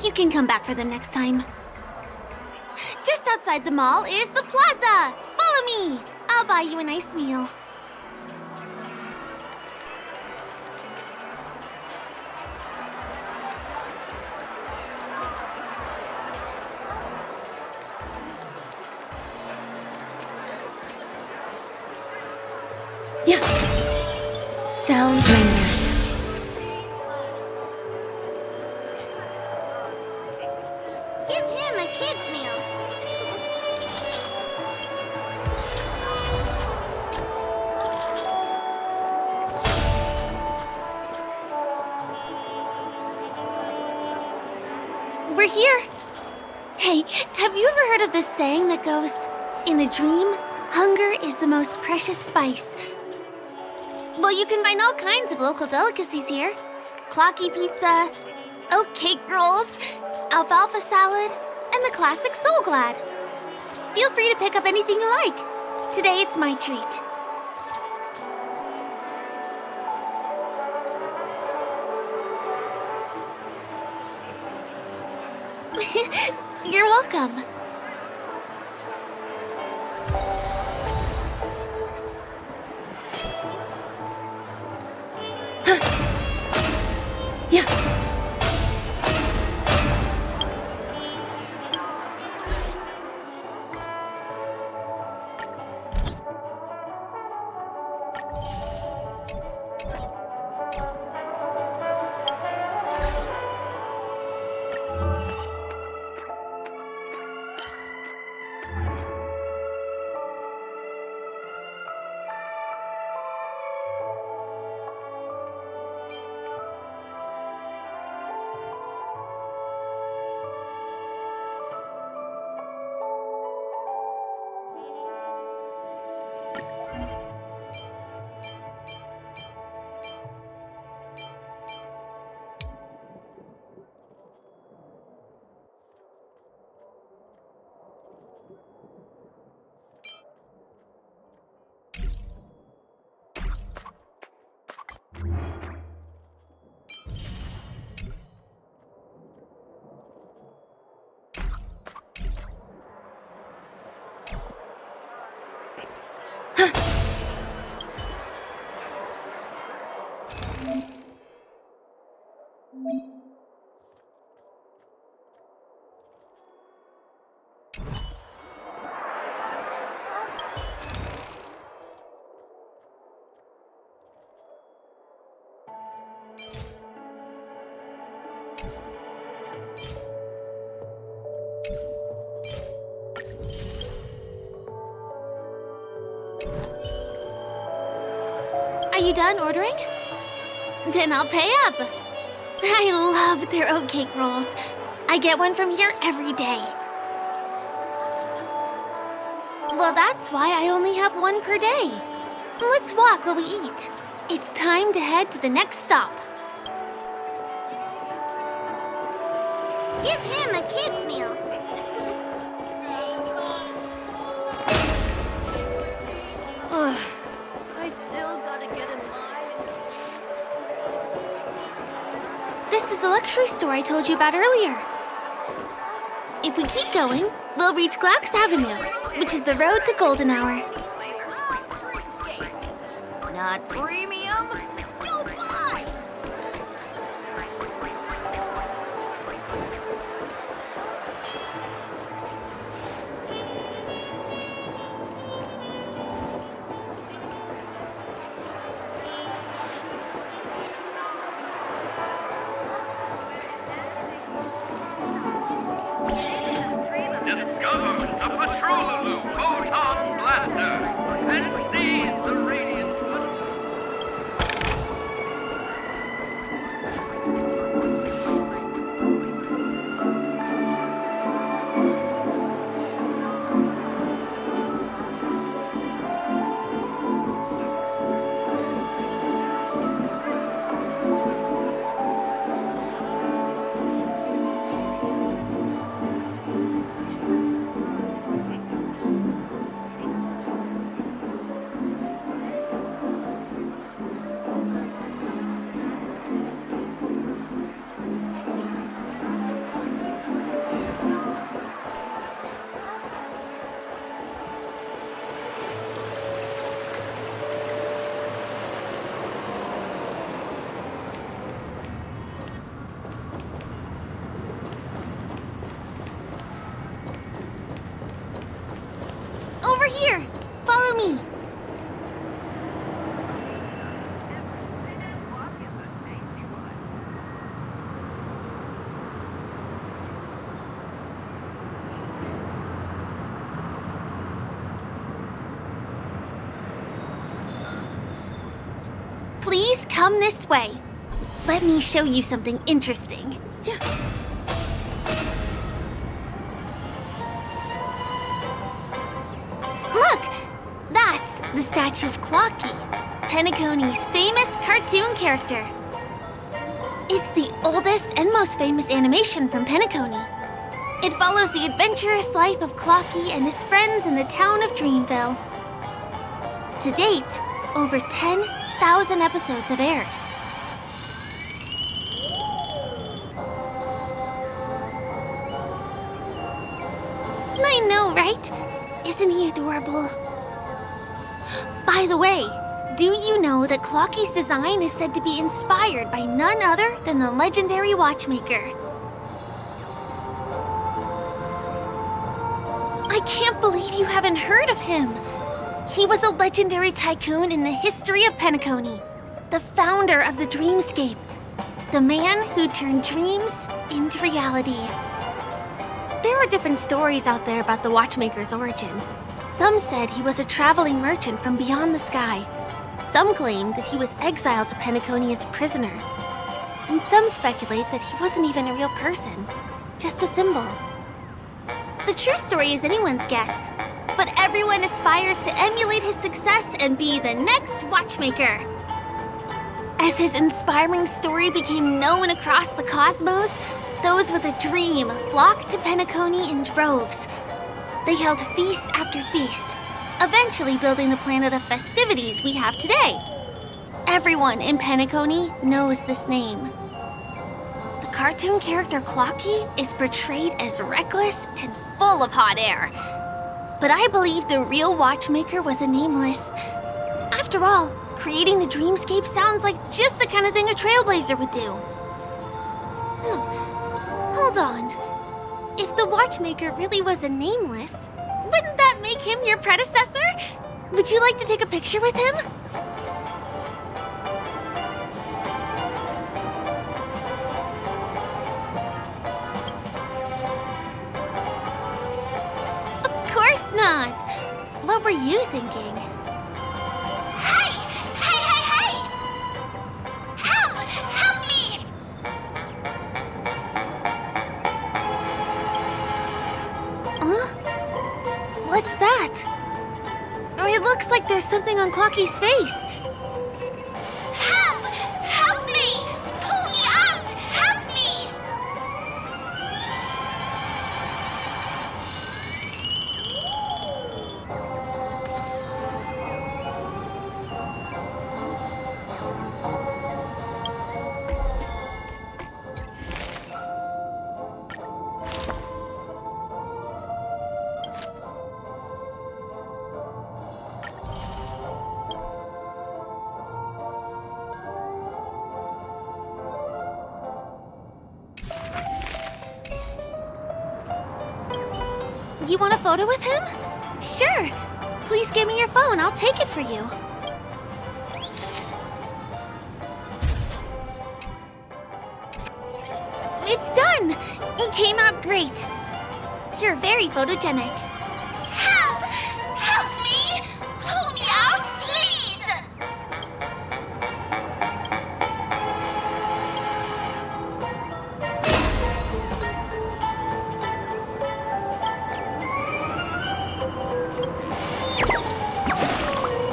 You can come back for them next time. Just outside the mall is the plaza! Follow me! I'll buy you a nice meal. Yeah. Sound bringers. Give him a kid's meal. We're here. Hey, have you ever heard of this saying that goes, in a dream, hunger is the most precious spice? Well, you can find all kinds of local delicacies here. Clocky pizza, oat cake rolls, alfalfa salad, and the classic Soul Glad. Feel free to pick up anything you like. Today it's my treat. You're welcome. Yeah. Are you done ordering? Then I'll pay up. I love their oat cake rolls. I get one from here every day. Well, that's why I only have one per day. Let's walk while we eat. It's time to head to the next stop. Give him a kid's meal. I still gotta get in line. This is the luxury store I told you about earlier. If we keep going, we'll reach Glaucus Avenue, which is the road to Golden Hour. Not premium? Don't buy! Discover the Patrolulu Photon Blaster and seize the Radiant Wood. over here. Follow me. Please come this way. Let me show you something interesting. Look! That's the statue of Clocky, Penacony's famous cartoon character. It's the oldest and most famous animation from Penacony. It follows the adventurous life of Clocky and his friends in the town of Dreamville. To date, over 10,000 episodes have aired. I know, right? Isn't he adorable? By the way, do you know that Clocky's design is said to be inspired by none other than the legendary watchmaker? I can't believe you haven't heard of him. He was a legendary tycoon in the history of Penacony, the founder of the Dreamscape, the man who turned dreams into reality. There are different stories out there about the watchmaker's origin. Some said he was a traveling merchant from beyond the sky. Some claimed that he was exiled to Penacony as a prisoner. And some speculate that he wasn't even a real person, just a symbol. The true story is anyone's guess, but everyone aspires to emulate his success and be the next watchmaker. As his inspiring story became known across the cosmos, those with a dream flocked to Penacony in droves. They held feast after feast, eventually building the planet of festivities we have today. Everyone in Penacony knows this name. The cartoon character Clocky is portrayed as reckless and full of hot air. But I believe the real watchmaker was a nameless. After all, creating the Dreamscape sounds like just the kind of thing a trailblazer would do. Hold on. If the watchmaker really was a nameless, wouldn't that make him your predecessor? Would you like to take a picture with him? Of course not. What were you thinking? Hey! Hey, hey, hey! Help! Help me! What's that? It looks like there's something on Clocky's face. Help! Help me! Pull me out! Help me! You want a photo with him? Sure. Please give me your phone. I'll take it for you. It's done! It came out great. You're very photogenic. Help! Help me! Pull me out, please!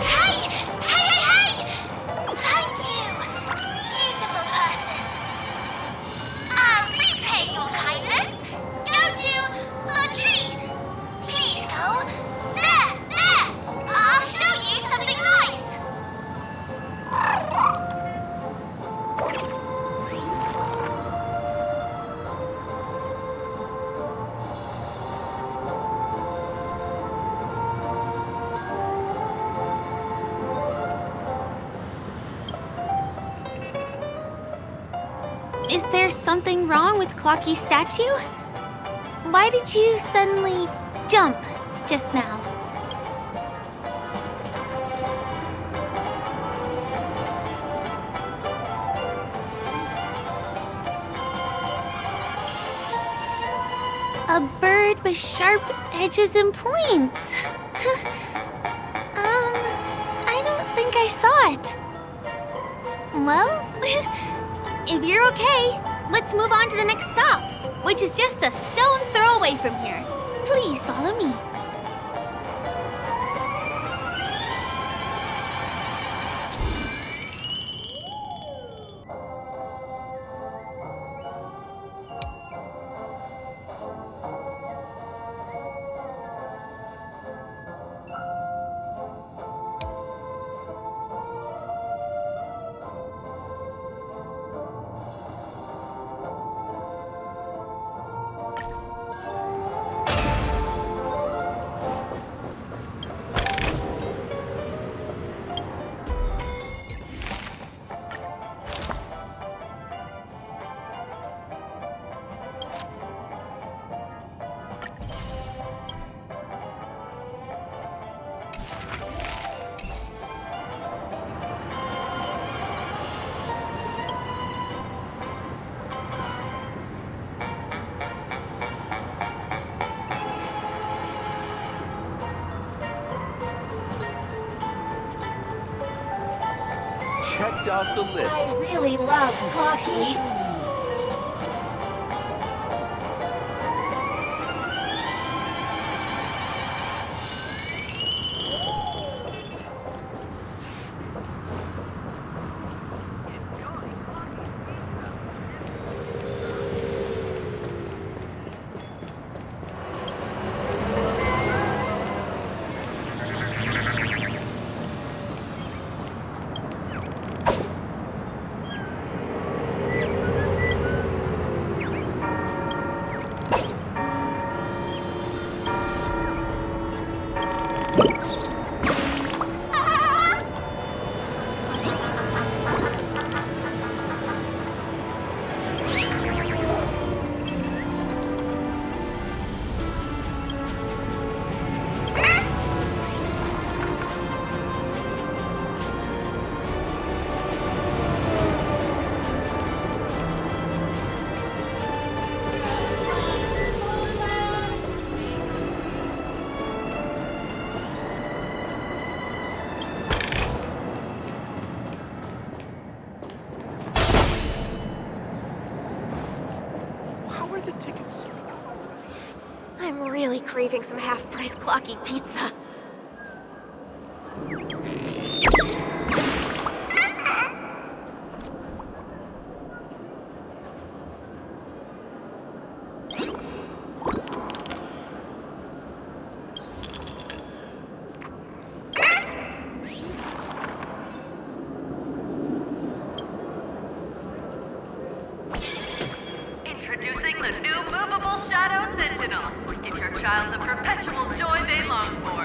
Hey! Hey, hey, hey! Thank you, beautiful person. I'll repay your kindness. Go to the tree. Please go. There, there! I'll show you something nice. Is there something wrong with Clocky's statue? Why did you suddenly jump just now? with sharp edges and points. I don't think I saw it. Well, if you're okay, let's move on to the next stop, which is just a stone's throw away from here. Please follow me. Checked off the list. I really love Clocky. I'm really craving some half-price Clocky pizza. Introducing the new movable Shadow Sentinel. Give your child the perpetual joy they long for.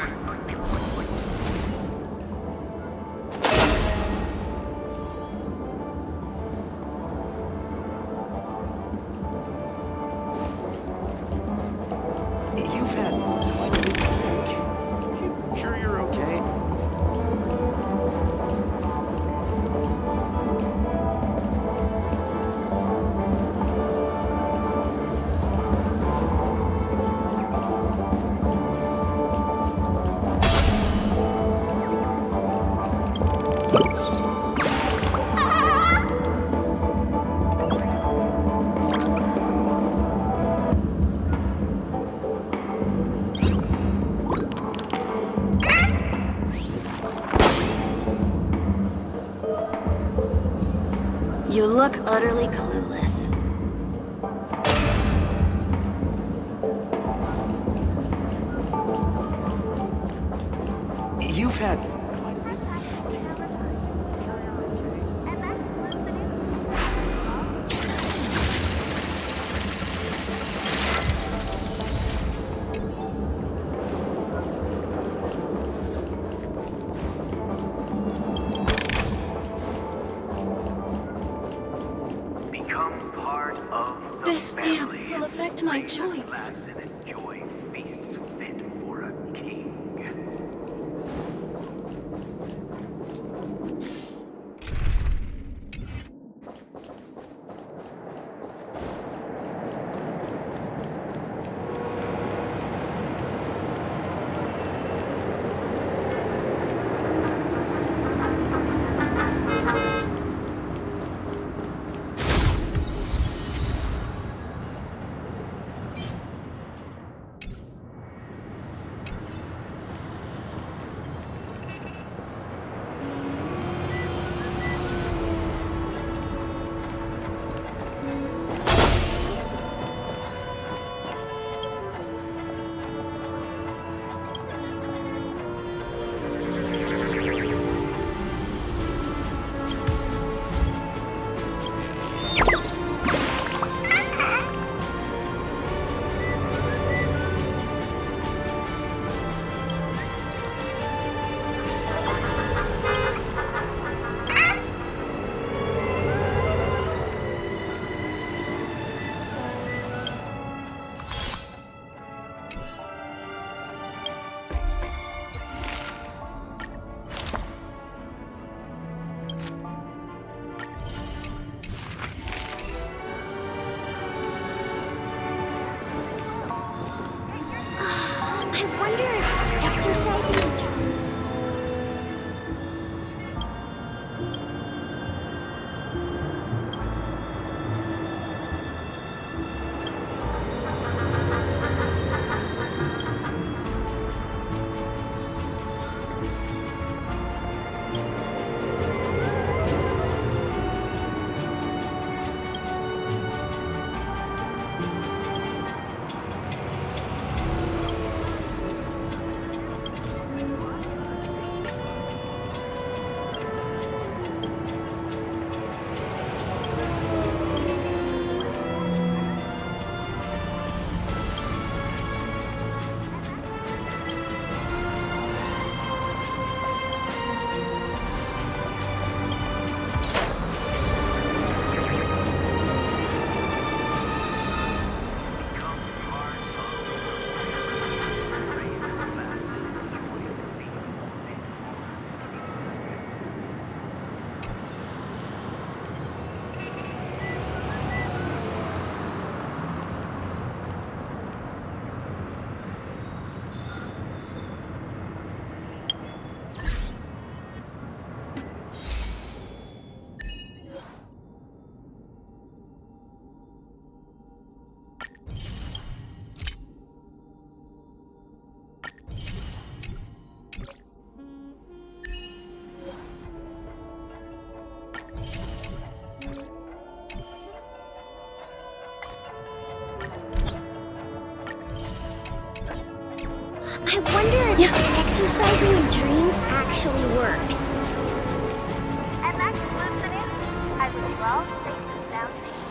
You've had quite a bit to drink. Sure you're okay? You look utterly clueless. You've had Become part of the This stamp family. will affect my joints. And enjoy feasts fit for a king. I wonder if exercising in dreams actually works. And that concludes the news. I wish you all safe and sound sleep.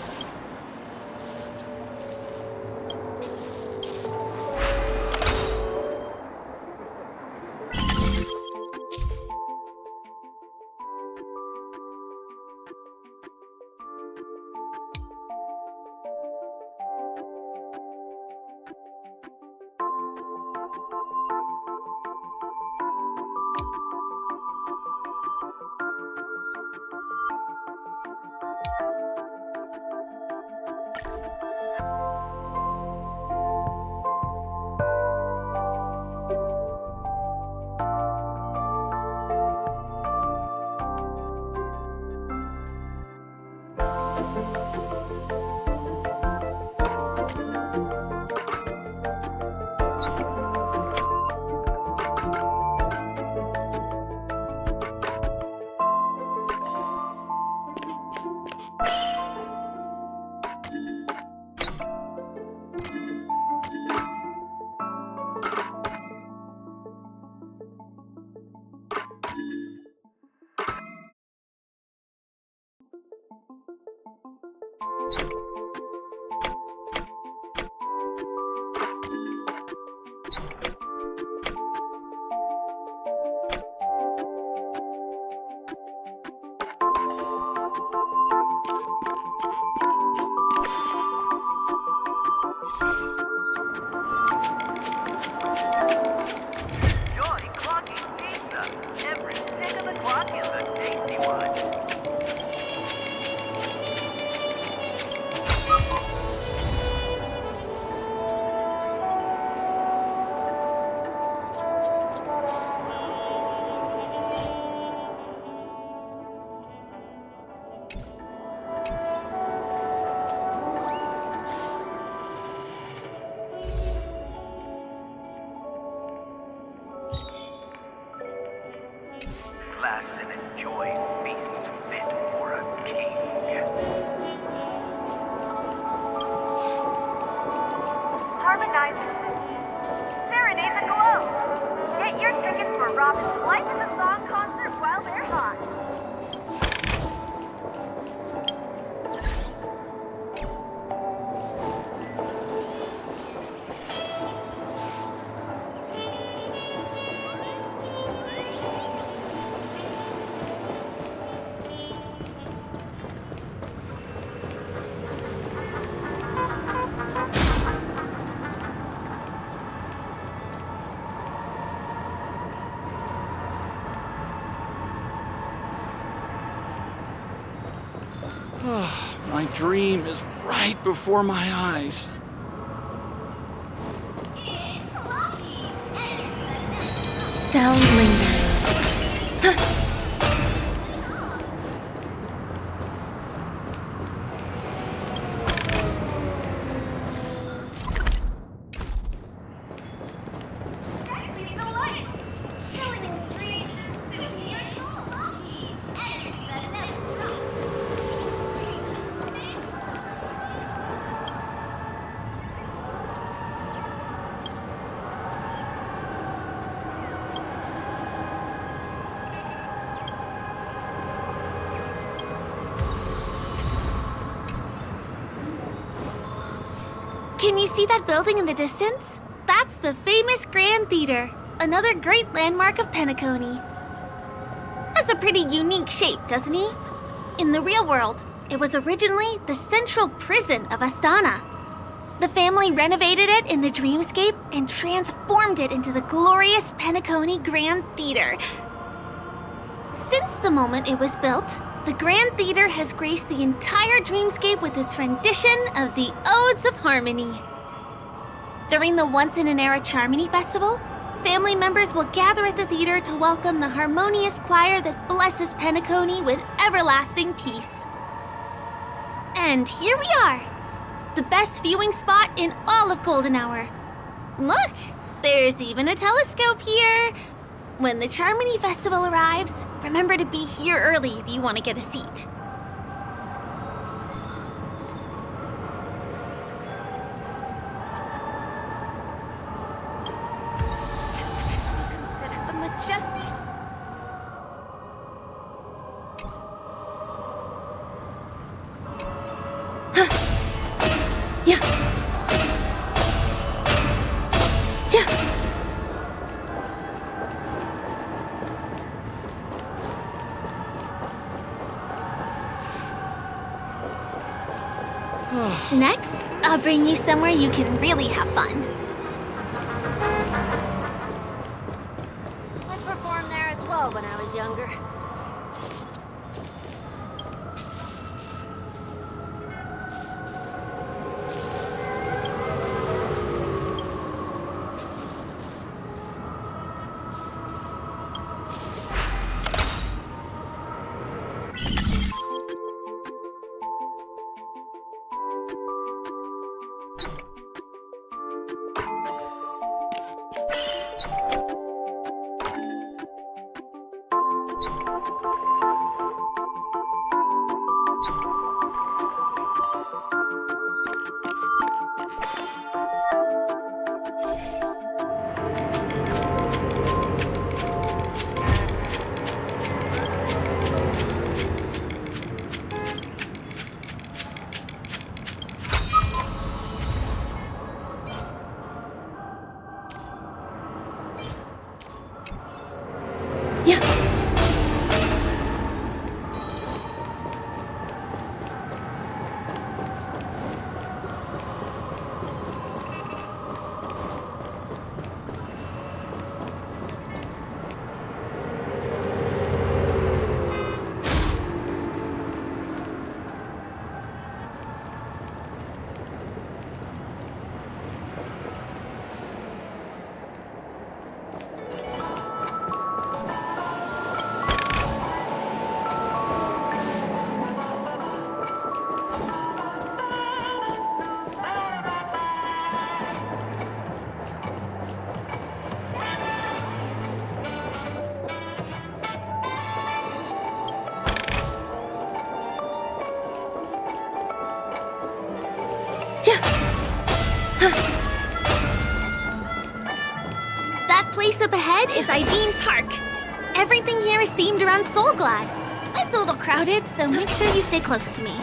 Glass and enjoy feasts fit for a king. Harmonize Serenade the Glow. Get your tickets for Robin's Life in the Song concert while they're hot. My dream is right before my eyes. Sound lingers. Can you see that building in the distance? That's the famous Grand Theater, another great landmark of Penacony. Has a pretty unique shape, doesn't he? In the real world, it was originally the central prison of Astana. The family renovated it in the dreamscape and transformed it into the glorious Penacony Grand Theater. Since the moment it was built, the Grand Theater has graced the entire dreamscape with its rendition of the Odes of Harmony. During the Once-in-an-Era Charmony Festival, family members will gather at the theater to welcome the harmonious choir that blesses Penacony with everlasting peace. And here we are, the best viewing spot in all of Golden Hour. Look, there's even a telescope here. When the Charmony Festival arrives, remember to be here early if you want to get a seat. but just... Yeah. Yeah. Next, I'll bring you somewhere you can really have fun. I performed there as well when I was younger. That place up ahead is Ideen Park. Everything here is themed around Soulglad. It's a little crowded, so make sure you stay close to me.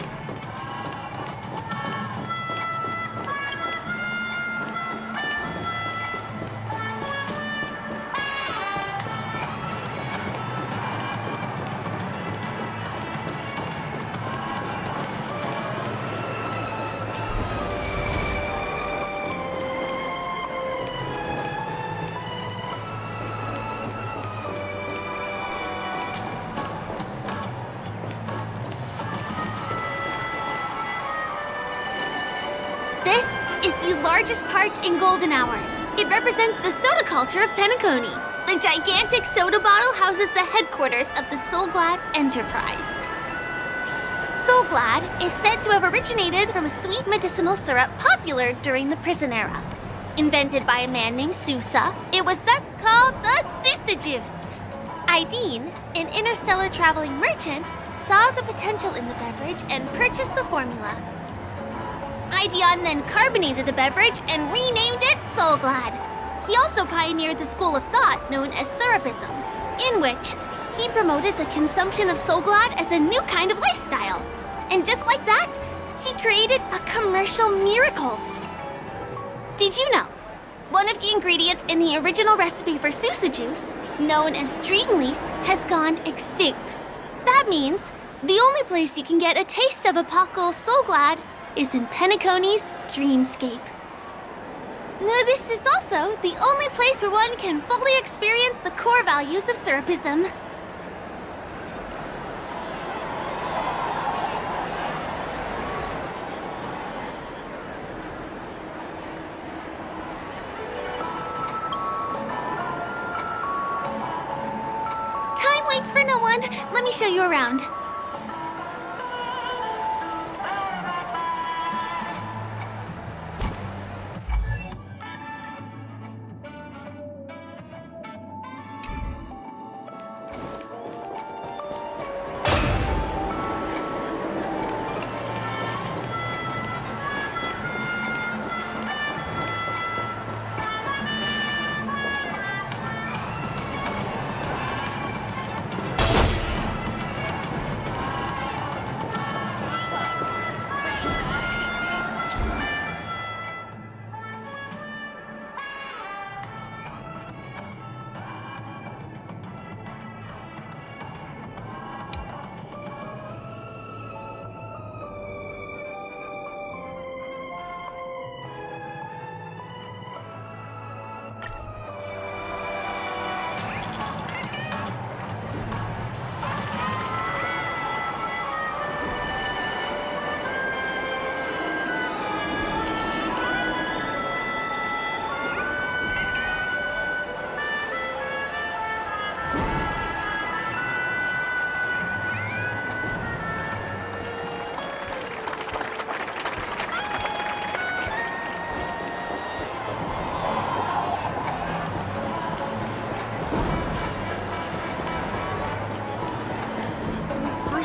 This is the largest park in Golden Hour. It represents the soda culture of Penacony. The gigantic soda bottle houses the headquarters of the Soulglad Enterprise. Soulglad is said to have originated from a sweet medicinal syrup popular during the prison era. Invented by a man named Sousa, it was thus called the Sousa Juice. Ideen, an interstellar traveling merchant, saw the potential in the beverage and purchased the formula. Ideon then carbonated the beverage and renamed it Soulglad. He also pioneered the school of thought known as Syrupism, in which he promoted the consumption of Soulglad as a new kind of lifestyle. And just like that, he created a commercial miracle. Did you know? One of the ingredients in the original recipe for Sousa Juice, known as Dreamleaf, has gone extinct. That means the only place you can get a taste of Apocal Soulglad is in Penacony's Dreamscape. Now, this is also the only place where one can fully experience the core values of Syrupism. Time waits for no one. Let me show you around.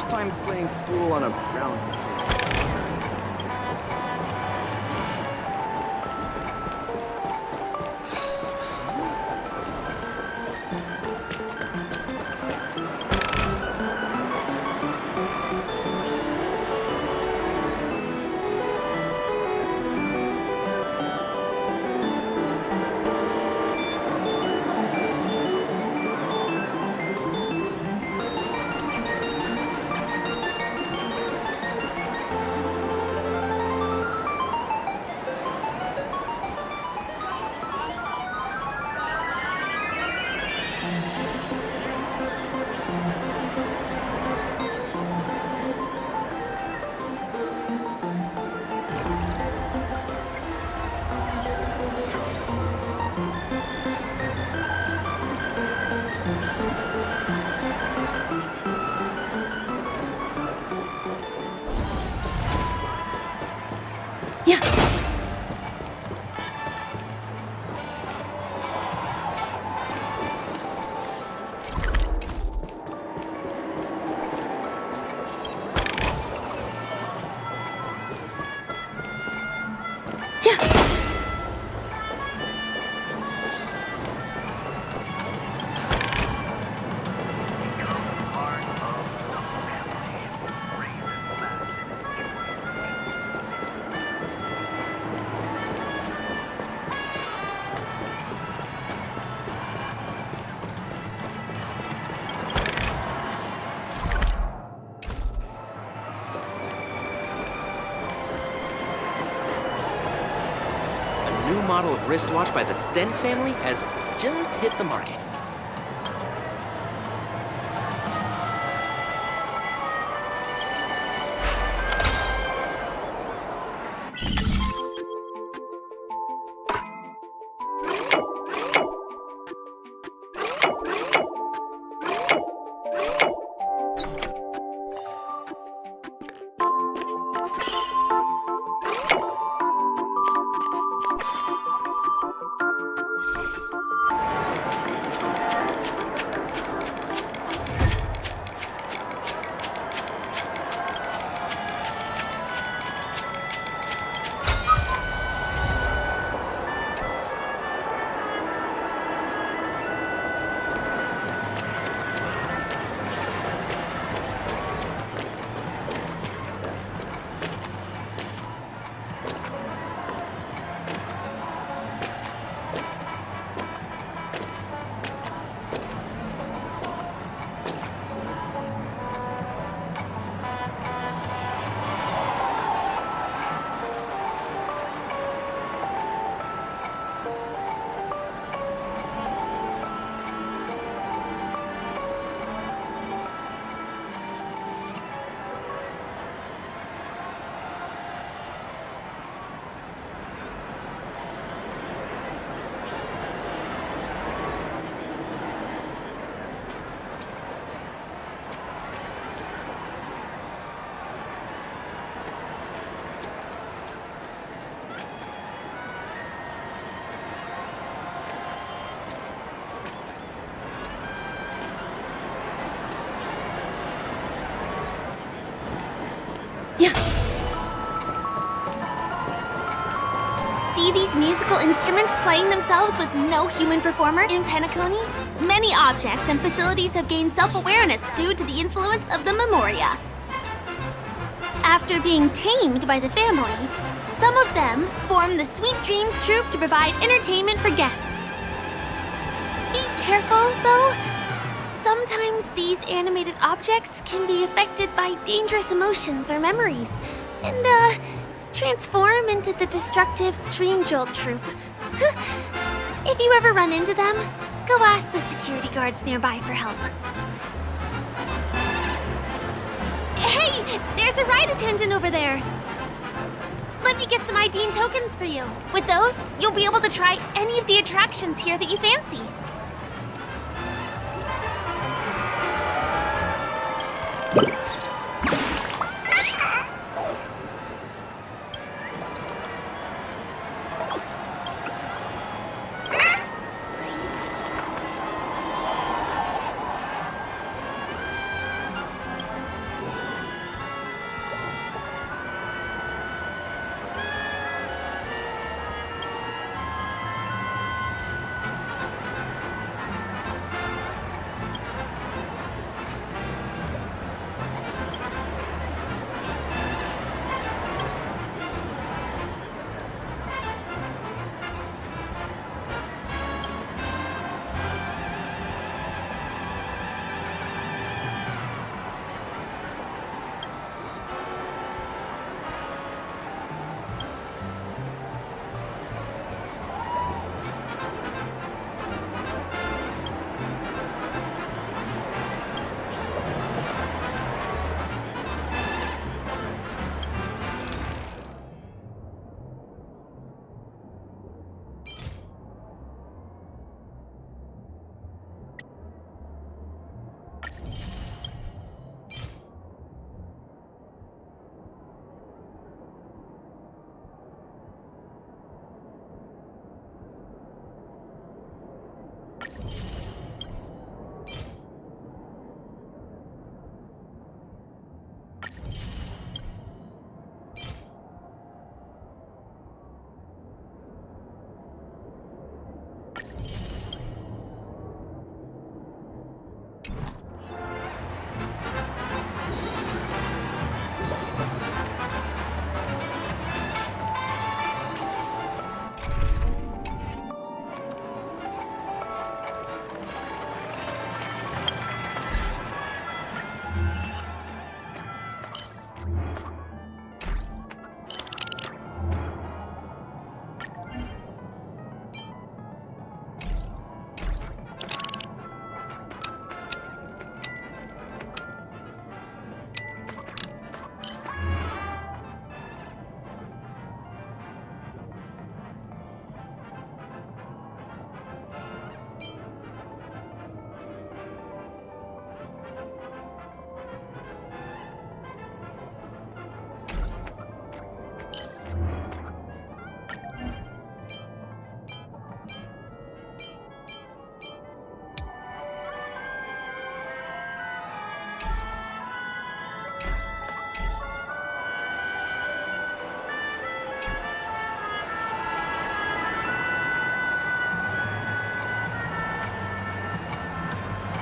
time playing pool on a round table. Model of wristwatch by the Stent family has just hit the market. See these musical instruments playing themselves with no human performer in Penacony? Many objects and facilities have gained self-awareness due to the influence of the Memoria. After being tamed by the family, some of them form the Sweet Dreams Troupe to provide entertainment for guests. Be careful, though. Sometimes these animated objects can be affected by dangerous emotions or memories, and, transform into the destructive Dream Jolt Troupe. If you ever run into them, go ask the security guards nearby for help. Hey, there's a ride attendant over there. Let me get some ID and tokens for you. With those, you'll be able to try any of the attractions here that you fancy.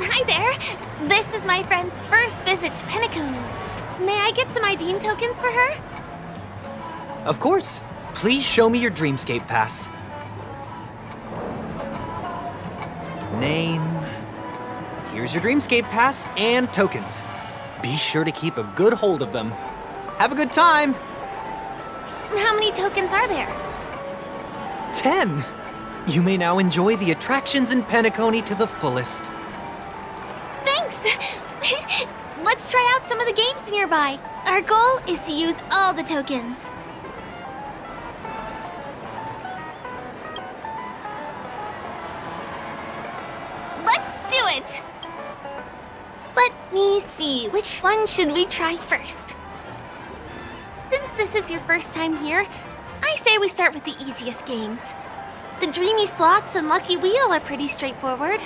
Hi there! This is my friend's first visit to Penacony. May I get some ID tokens for her? Of course. Please show me your Dreamscape pass. Name. Here's your Dreamscape pass and tokens. Be sure to keep a good hold of them. Have a good time! How many tokens are there? 10! You may now enjoy the attractions in Penacony to the fullest. Thanks! Let's try out some of the games nearby. Our goal is to use all the tokens. Let's do it! Let me see, which one should we try first? Since this is your first time here, I say we start with the easiest games. The Dreamy Slots and Lucky Wheel are pretty straightforward.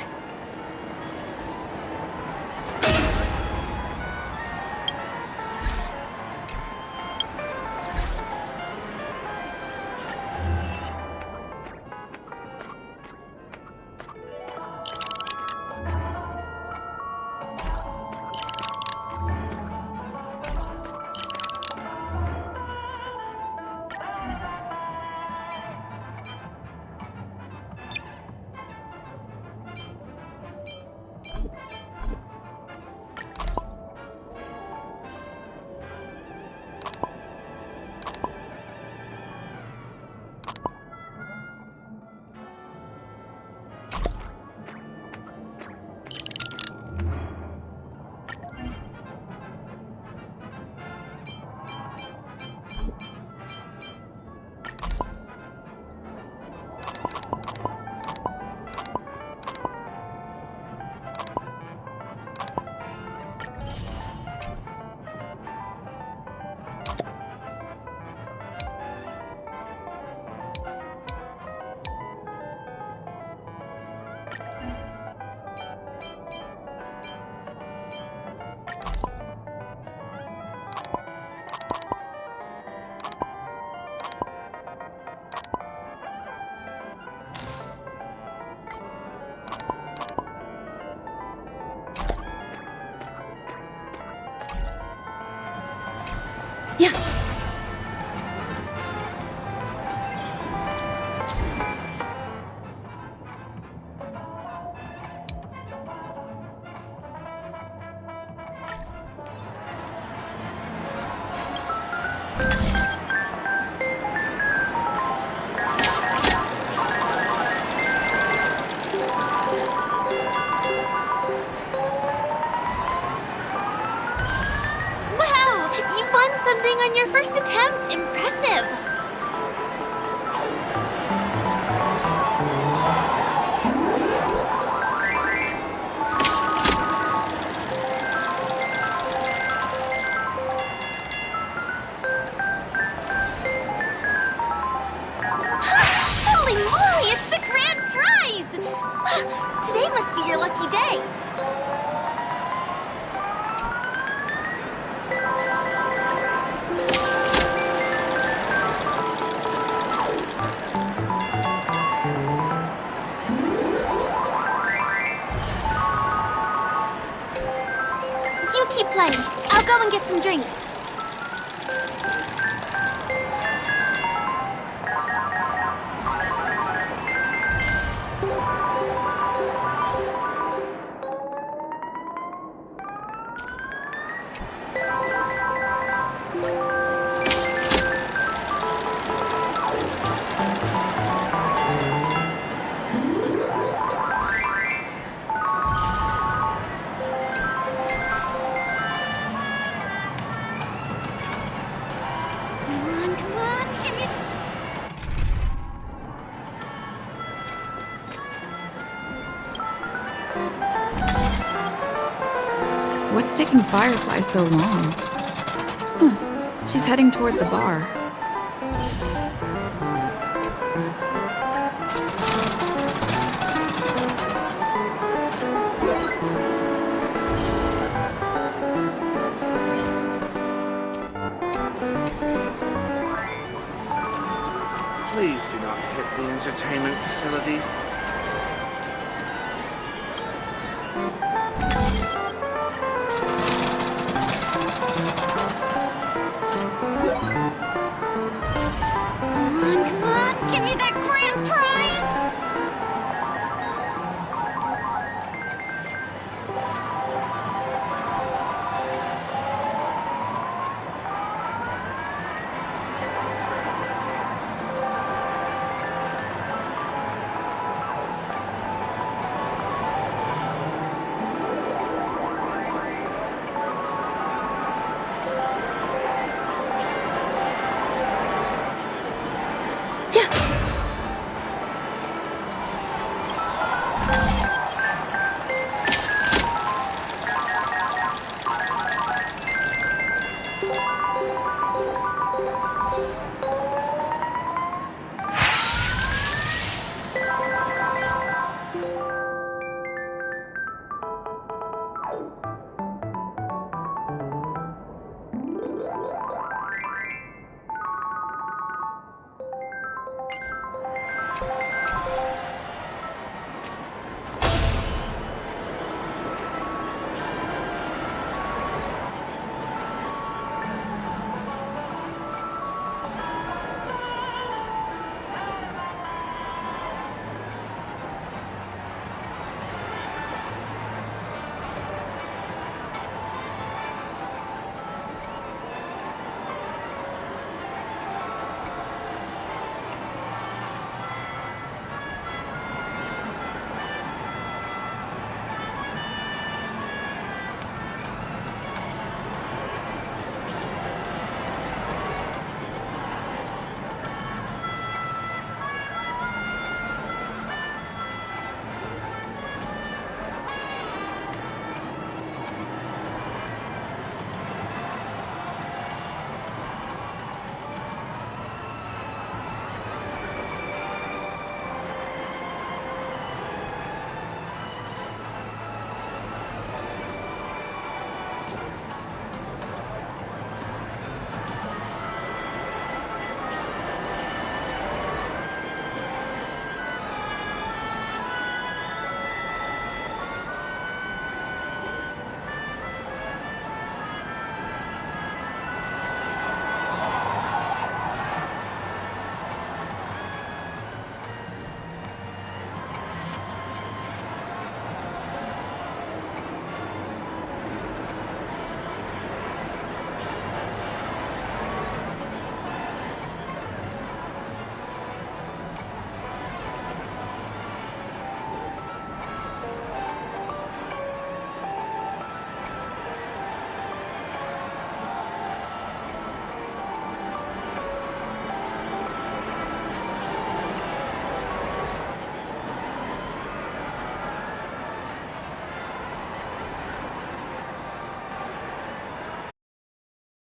Something on your first attempt. Impressive. Holy moly, it's the grand prize! Today must be your lucky day. keep playing. I'll go and get some drinks. What's taking Firefly so long? She's heading toward the bar. Please do not hit the entertainment facilities.